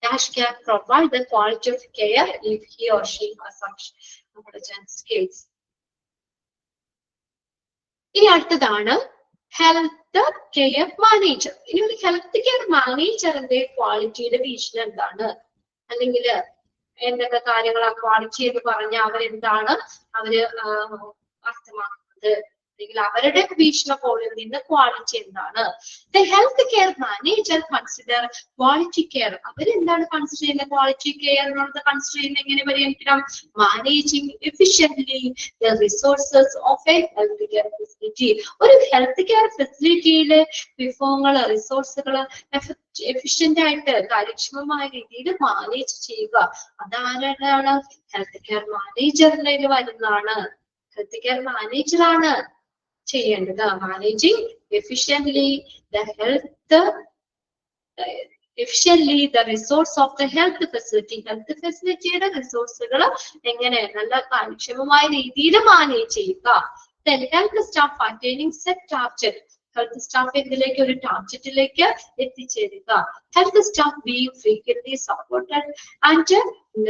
Dash can provide the quality of care if he or she has sufficient skills. ഇനി അടുത്തതാണ് ഹെൽത്ത് കെയർ മാനേജർ. ഇനി ഒരു ഹെൽത്ത് കെയർ മാനേജറിന്റെ ക്വാളിറ്റിയുടെ വീക്ഷണം എന്താണ്, അല്ലെങ്കിൽ എന്തൊക്കെ കാര്യങ്ങൾ ആ ക്വാളിറ്റി എന്ന് പറഞ്ഞ അവരെന്താണ് അവര് അർത്ഥമാക്കുന്നത്, അല്ലെങ്കിൽ അവരുടെ വീക്ഷണകോണിൽ നിന്ന് ക്വാളിറ്റി എന്താണ്? The health care manager consider quality care. അവരെന്താണ് കൺസിഡർ ചെയ്യുന്നത്? ക്വാളിറ്റി കെയർ എന്നുള്ളത് കൺസിഡർ ചെയ്യുന്നത് എങ്ങനെ പരിഗണിക്കണം? Managing efficiently the resources of A health care facility. ഒരു ഹെൽത്ത് കെയർ ഫെസിലിറ്റിയിലെ വിഭവങ്ങൾ, റിസോഴ്സുകൾ എഫിഷ്യന്റ് ആയിട്ട് കാര്യക്ഷമമായ രീതിയിൽ മാനേജ് ചെയ്യുക. അതാരാണ്? ഹെൽത്ത് കെയർ മാനേജറിന്റെ വരുന്നതാണ്. ഹെൽത്ത് കെയർ മാനേജറാണ് ചെയ്യേണ്ടത്. Managing efficiently the resource of the health facility. Health ഫെസിലിറ്റിയുടെ റിസോഴ്സുകൾ എങ്ങനെ നല്ല കാര്യക്ഷമമായ രീതിയിൽ മാനേജ് ചെയ്യുക. Then health staff attaining set target. Health staff എന്തിലേക്ക്? ഒരു ടാർഗറ്റിലേക്ക് എത്തിച്ചേരുക. Health staff being frequently supported and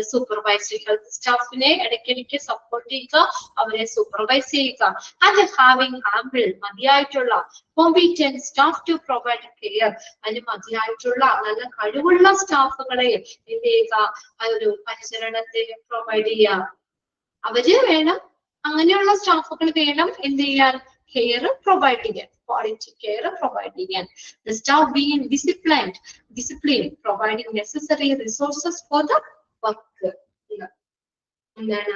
supervised. Health സ്റ്റാഫിനെ ഇടയ്ക്കിടയ്ക്ക് സപ്പോർട്ട് ചെയ്യുക, അവരെ സൂപ്പർവൈസ് ചെയ്യുക. ആൻഡ് ഹാവിംഗ് ആംബിൾ, മതിയായിട്ടുള്ള competent staff to provide care. അതിന് മതിയായിട്ടുള്ള നല്ല കഴിവുള്ള സ്റ്റാഫുകളെ എന്ത് ചെയ്യുക? ഒരു പരിചരണത്തെ പ്രൊവൈഡ് ചെയ്യുക. അവര് വേണം, അങ്ങനെയുള്ള സ്റ്റാഫുകൾ വേണം എന്ത് ചെയ്യാൻ? കെയർ പ്രൊവൈഡ് ചെയ്യാൻ, ക്വാളിറ്റി കെയർ പ്രൊവൈഡ് ചെയ്യാൻ. The staff being disciplined, providing necessary resources for the work. എന്താണ്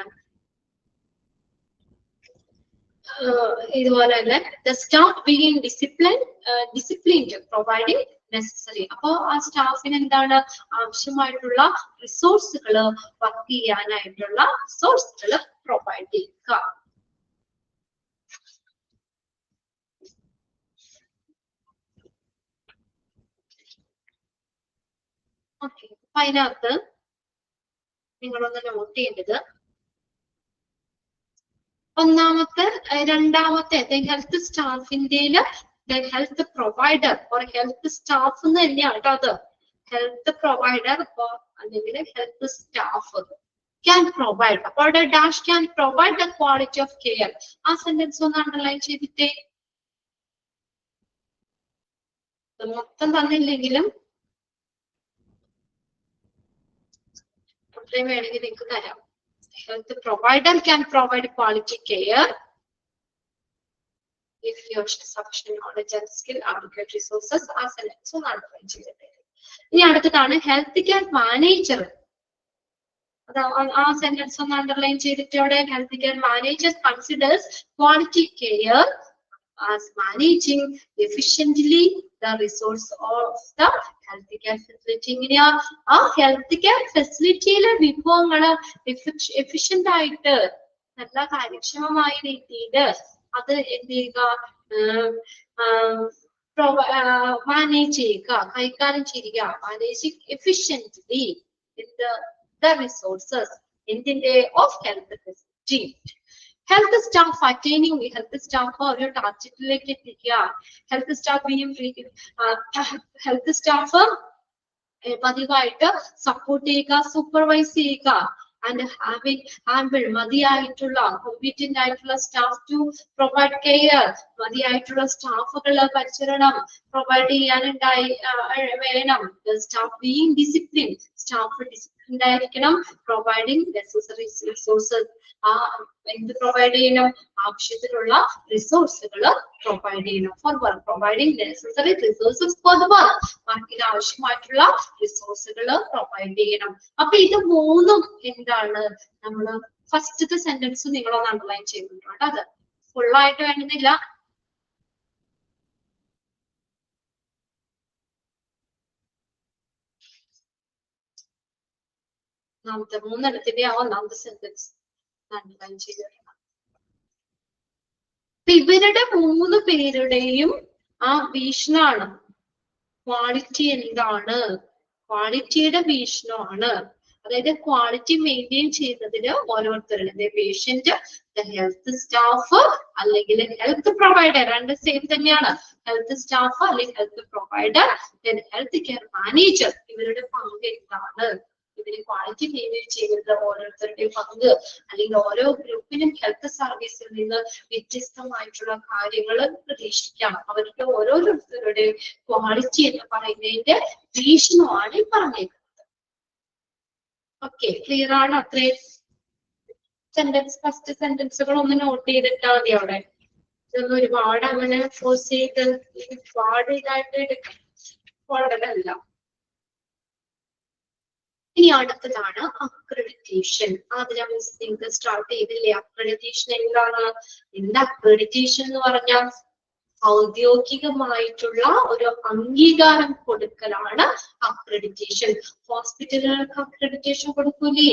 ഇതുപോലെ തന്നെ the staff being disciplined, providing necessary. അപ്പൊ ആ സ്റ്റാഫിന് എന്താണ് ആവശ്യമായിട്ടുള്ള റിസോഴ്സുകൾ, വർക്ക് ചെയ്യാനായിട്ടുള്ള റിസോഴ്സുകൾ പ്രൊവൈഡ് ചെയ്യുക. ഓക്കെ, അപ്പൊ അതിനകത്ത് നിങ്ങളൊന്ന് നോട്ട് ചെയ്യേണ്ടത് രണ്ടാമത്തെ ഹെൽത്ത് സ്റ്റാഫിന്റെ health provider or health staff എന്ന് തന്നെയാണ് കേട്ടോ. അത് ഹെൽത്ത് പ്രൊവൈഡർ അല്ലെങ്കിൽ ഹെൽത്ത് സ്റ്റാഫ് ക്യാൻ പ്രൊവൈഡ്. അപ്പൊ അവിടെ dash can provide the quality of care. ആ സെന്റൻസ് ഒന്ന് അണ്ടർലൈൻ ചെയ്തിട്ടേ. മൊത്തം തന്നില്ലെങ്കിലും വേണമെങ്കിൽ നിങ്ങൾക്ക് തരാം. Health provider can provide quality care if you have sufficient knowledge and skill, adequate resources as an example. ഇനി അടുത്തതാണ് ഹെൽത്ത് കെയർ മാനേജർ. ആ സെന്റൻസ് ഒന്ന് അണ്ടർലൈൻ ചെയ്തിട്ടോടെ health care managers considers quality care as managing efficiently the resource of the health care facility. ഇങ്ങനെയാ ആ ഹെൽത്ത് കെയർ ഫെസിലിറ്റിയിലെ വിഭവങ്ങള് എഫിഷ്യന്റ് ആയിട്ട് നല്ല കാര്യക്ഷമമായ രീതിയിൽ അത് എന്ത് ചെയ്യുക, മാനേജ് ചെയ്യുക, കൈകാര്യം ചെയ്യുക. Managing efficiently in the resources എന്തിന്റെ of health facility. Health staff attaining health staff ഒരു ടാർഗറ്റിലേക്ക് എത്തിക്കുക. ഹെൽത്ത് സ്റ്റാഫ് പതിവായിട്ട് സപ്പോർട്ട് ചെയ്യുക, സൂപ്പർവൈസ് ചെയ്യുക. ആൻഡ് ഹാവിംഗ് മതിയായിട്ടുള്ള കോമ്പീറ്റന്റ് ആയിട്ടുള്ള സ്റ്റാഫ് ടു പ്രൊവൈഡ് കെയർ, മതിയായിട്ടുള്ള സ്റ്റാഫുകള് പരിചരണം പ്രൊവൈഡ് ചെയ്യാനുണ്ടായി വേണം. Staff being discipline, staff disciplined ആയിരിക്കണം. പ്രൊവൈഡിങ് നെസസറി റിസോഴ്സസ്, എന്ത് പ്രൊവൈഡ് ചെയ്യണം, ആവശ്യത്തിനുള്ള റിസോഴ്സുകൾ പ്രൊവൈഡ് ചെയ്യണം. Four work providing necessary resources for the work, വർക്കിന് ആവശ്യമായിട്ടുള്ള റിസോഴ്സുകൾ പ്രൊവൈഡ് ചെയ്യണം. അപ്പൊ ഇത് മൂന്നും എന്താണ് നമ്മള് ഫസ്റ്റത്തെ സെന്റൻസ് നിങ്ങളൊന്ന് അണ്ടർലൈൻ ചെയ്തിട്ടുണ്ട്. അത് ഫുള്ളായിട്ട് വേണമെന്നില്ല. മൂന്നെണ്ണത്തിന്റെ ആ ഒന്നാമത്തെ സെന്റൻസ് അണ്ടർലൈൻ ചെയ്തിട്ടുണ്ട്. ഇവരുടെ മൂന്ന് പേരുടെയും ആ വീക്ഷണമാണ് ക്വാളിറ്റി എന്താണ്, ക്വാളിറ്റിയുടെ വീക്ഷണമാണ്. അതായത് ക്വാളിറ്റി മെയിൻറ്റെയിൻ ചെയ്യുന്നതിന് ഓരോരുത്തരുടെ പേഷ്യന്റ്, ഹെൽത്ത് സ്റ്റാഫ് അല്ലെങ്കിൽ ഹെൽത്ത് പ്രൊവൈഡർ, രണ്ട് സെയിം തന്നെയാണ്. ഹെൽത്ത് സ്റ്റാഫ് അല്ലെങ്കിൽ health provider, health care manager, ഇവരുടെ പങ്ക് എന്താണ്, ഇതിന് ക്വാളിറ്റി മെയിൻറ്റെയിൻ ചെയ്യുന്നത് ഓരോരുത്തരുടെയും പങ്ക്, അല്ലെങ്കിൽ ഓരോ ഗ്രൂപ്പിനും ഹെൽത്ത് സർവീസിൽ നിന്ന് വ്യത്യസ്തമായിട്ടുള്ള കാര്യങ്ങൾ പ്രതീക്ഷിക്കാം. അവരുടെ ഓരോരുത്തരുടെയും ക്വാളിറ്റി എന്ന് പറയുന്നതിന്റെ വീക്ഷണമാണ് ഈ പറഞ്ഞേക്കുന്നത്. ഓക്കെ, ക്ലിയർ ആണ്? അത്രയും സെന്റൻസ്, ഫസ്റ്റ് സെന്റൻസുകൾ ഒന്ന് നോട്ട് ചെയ്തിട്ടാൽ മതി. അവിടെ ഇതൊന്നും ഒരുപാട് അങ്ങനെ ഫോഴ്സ് ചെയ്ത് ഒരുപാട് ഇതായിട്ട് എടുക്കല്ല. ഇനി അടുത്തതാണ് അക്രഡിറ്റേഷൻ. അതിനെ മിസ് നിങ്ങൾക്ക് സ്റ്റാർട്ട് ചെയ്തില്ലേ? അക്രഡിറ്റേഷൻ എന്താണ്? എന്താ അക്രഡിറ്റേഷൻ എന്ന് പറഞ്ഞാൽ ഔദ്യോഗികമായിട്ടുള്ള ഒരു അംഗീകാരം കൊടുക്കലാണ് അക്രഡിറ്റേഷൻ. ഹോസ്പിറ്റലുകൾക്ക് അക്രഡിറ്റേഷൻ കൊടുക്കൂലേ?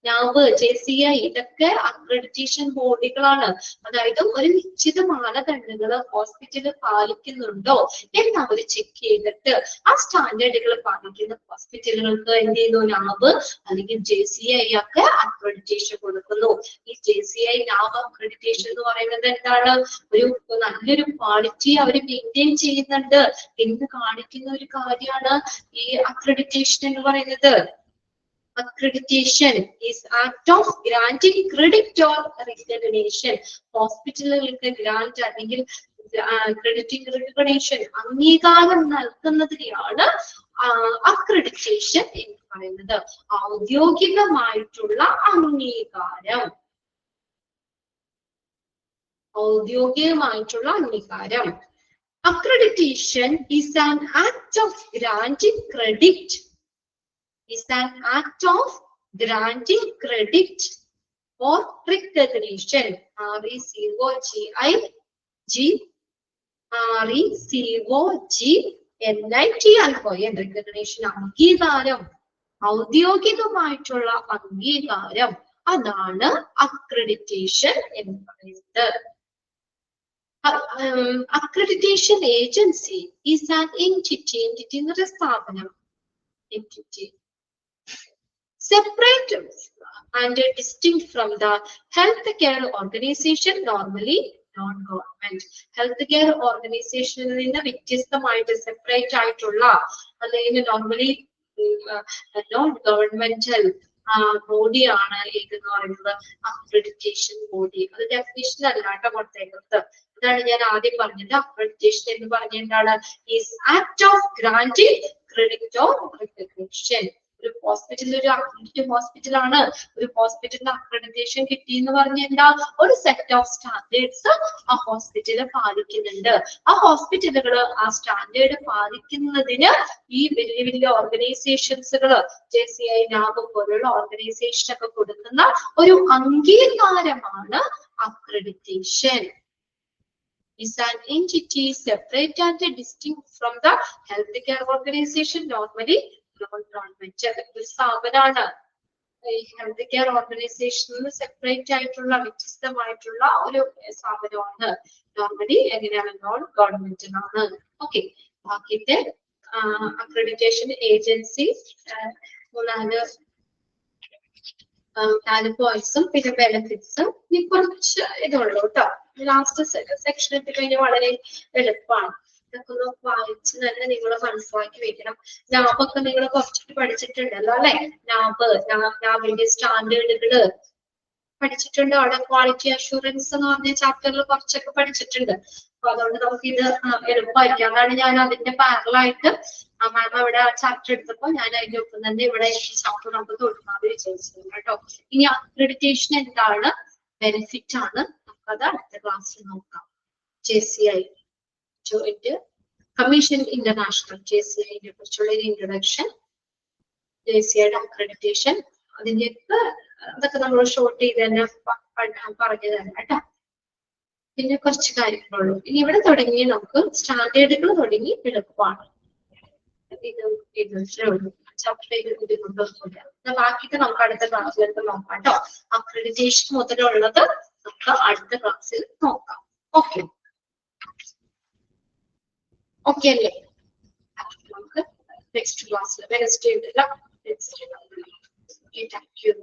നാവ്, JCI, ഇതൊക്കെ അക്രഡിറ്റേഷൻ ബോഡികളാണ്. അതായത് ഒരു നിശ്ചിത മാനദണ്ഡങ്ങൾ ഹോസ്പിറ്റല് പാലിക്കുന്നുണ്ടോ എന്ന് അവർ ചെക്ക് ചെയ്തിട്ട് ആ സ്റ്റാൻഡേർഡുകൾ പാലിക്കുന്ന ഹോസ്പിറ്റലുകൾക്ക് എന്ത് ചെയ്യുന്നു? നാവ് അല്ലെങ്കിൽ JCI ഒക്കെ അക്രഡിറ്റേഷൻ കൊടുക്കുന്നു. ഈ JCI, നാവ് അക്രഡിറ്റേഷൻ എന്ന് പറയുന്നത് എന്താണ്? ഒരു നല്ലൊരു ക്വാളിറ്റി അവർ മെയിൻറ്റെയിൻ ചെയ്യുന്നുണ്ട് എന്ന് കാണിക്കുന്ന ഒരു കാര്യമാണ് ഈ അക്രഡിറ്റേഷൻ എന്ന് പറയുന്നത്. Accreditation is act of granting credit or recognition. ഹോസ്പിറ്റലുകൾക്ക് ഗ്രാന്റ് അല്ലെങ്കിൽ ക്രെഡിറ്റിംഗ് റെക്കഗ്നേഷൻ, അംഗീകാരം നൽകുന്നതിനെയാണ് അക്രഡിറ്റേഷൻ എന്ന് പറയുന്നത്. ഔദ്യോഗികമായിട്ടുള്ള അംഗീകാരം, ഔദ്യോഗികമായിട്ടുള്ള അംഗീകാരം. Accreditation is an act of granting credit, is an act of granting credit or recognition. RECOGNITION, recognition, അംഗീകാരം, ഔദ്യോഗികമായിട്ടുള്ള അംഗീകാരം, അതാണ് അക്രഡിറ്റേഷൻ എന്ന് പറയുന്നത്. Accreditation agency is an entity എന്നൊരു സ്ഥാപനം, entity separate and distinct from the healthcare organization, normally non-government. Healthcare organization നിന്ന് വ്യത്യസ്തമായിട്ട് സെപ്പറേറ്റ് ആയിട്ടുള്ള അല്ലെങ്കിൽ നോർമലി നോൺ ഗവൺമെന്റൽ ബോഡിയാണ് ഏതെന്ന് പറയുന്നത് അക്രഡിറ്റേഷൻ ബോഡി. അത് ഡെഫിനിഷൻ അല്ലാട്ടോ കൊടുത്തേക്കുന്നത്. അതാണ് ഞാൻ ആദ്യം പറഞ്ഞത്. അക്രഡിറ്റേഷൻ എന്ന് പറഞ്ഞ എന്താണ്? Is act of granting credit or recognition. ഒരു ഹോസ്പിറ്റൽ ഒരു അക്രഡിറ്റഡ് ഹോസ്പിറ്റലാണ്, ഒരു ഹോസ്പിറ്റലിന് അക്രഡിറ്റേഷൻ കിട്ടി എന്ന് പറഞ്ഞ എന്താ, ഒരു സെറ്റ് ഓഫ് സ്റ്റാൻഡേർഡ്സ് ആ ഹോസ്പിറ്റല് പാലിക്കുന്നുണ്ട്. ആ ഹോസ്പിറ്റലുകൾ ആ സ്റ്റാൻഡേർഡ് പാലിക്കുന്നതിന് ഈ വലിയ വലിയ ഓർഗനൈസേഷൻസുകള് JCI, NAB പോലുള്ള ഓർഗനൈസേഷൻ ഒക്കെ കൊടുക്കുന്ന ഒരു അംഗീകാരമാണ് accreditation. Is an entity separate and distinct from the healthcare organization, normally non-governmental. ഒരു സ്ഥാപനമാണ് ഈ ഹെൽത്ത് കെയർ ഓർഗനൈസേഷനിൽ സെപ്പറേറ്റ് ആയിട്ടുള്ള വ്യത്യസ്തമായിട്ടുള്ള ഒരു സ്ഥാപനമാണ്. നോർമലി എങ്ങനെയാണ്, നോൺ ഗവൺമെന്റൽ ആണ്. ഓക്കെ, ബാക്കിത്തെ അക്രഡിറ്റേഷൻ ഏജൻസി നാല് പോയിന്റ്സും പിന്നെ ബെനിഫിറ്റ്സും ഇനി കുറച്ച് ഇതുള്ളൂ കേട്ടോ. ലാസ്റ്റ് സെക്ഷൻ എത്തി കഴിഞ്ഞാൽ വളരെ എളുപ്പമാണ്. ഇതൊക്കെ ഒന്ന് വായിച്ച് തന്നെ നിങ്ങൾ മനസ്സിലാക്കി വെക്കണം. നാബൊക്കെ നിങ്ങൾ കുറച്ചിട്ട് പഠിച്ചിട്ടുണ്ടല്ലോ അല്ലെ. നാബിന്റെ സ്റ്റാൻഡേർഡുകള് പഠിച്ചിട്ടുണ്ട്. അവിടെ ക്വാളിറ്റി അഷുറൻസ് എന്ന് പറഞ്ഞ ചാപ്റ്ററിൽ കുറച്ചൊക്കെ പഠിച്ചിട്ടുണ്ട്. അപ്പൊ അതുകൊണ്ട് നമുക്ക് ഇത് എളുപ്പമായിരിക്കും. അതാണ് ഞാൻ അതിന്റെ പാരലായിട്ട് മാം ഇവിടെ ചാപ്റ്റർ എടുത്തപ്പോ ഞാൻ അതിന്റെ ഒപ്പം തന്നെ ഇവിടെ ചാപ്റ്റർ നമുക്ക് തുടങ്ങാതെ വിചാരിച്ചത് കേട്ടോ. ഇനി അക്രഡിറ്റേഷൻ എന്താണ്, ബെനിഫിറ്റ് ആണ്, നമുക്കത് അടുത്ത ക്ലാസ്സിൽ നോക്കാം. JCI ജോയിന്റ് കമ്മീഷൻ ഇന്റർനാഷണൽ, JCIനെ കുറിച്ചുള്ള ഒരു ഇൻട്രൊഡക്ഷൻ, JCIയുടെ അക്രഡിറ്റേഷൻ, അതിന്റെയൊക്കെ അതൊക്കെ നമ്മൾ ഷോർട്ട് ചെയ്ത് തന്നെ പറഞ്ഞു തരാം കേട്ടോ. പിന്നെ കുറച്ച് കാര്യങ്ങളുള്ളൂ. ഇനി ഇവിടെ തുടങ്ങി നമുക്ക് സ്റ്റാൻഡേർഡുകൾ തുടങ്ങി എളുപ്പമാണ്. ബാക്കിയൊക്കെ നമുക്ക് അടുത്ത ക്ലാസ്സിലേക്ക് നോക്കാം കേട്ടോ. അക്രഡിറ്റേഷൻ മുതലുള്ളത് നമുക്ക് അടുത്ത ക്ലാസ്സിൽ നോക്കാം. ഓക്കെ ഓക്കെ അല്ലേ? നമുക്ക് നെക്സ്റ്റ് ക്ലാസ്സിൽ വെനസ്ഡേ ഉണ്ടല്ലോ. Thank you.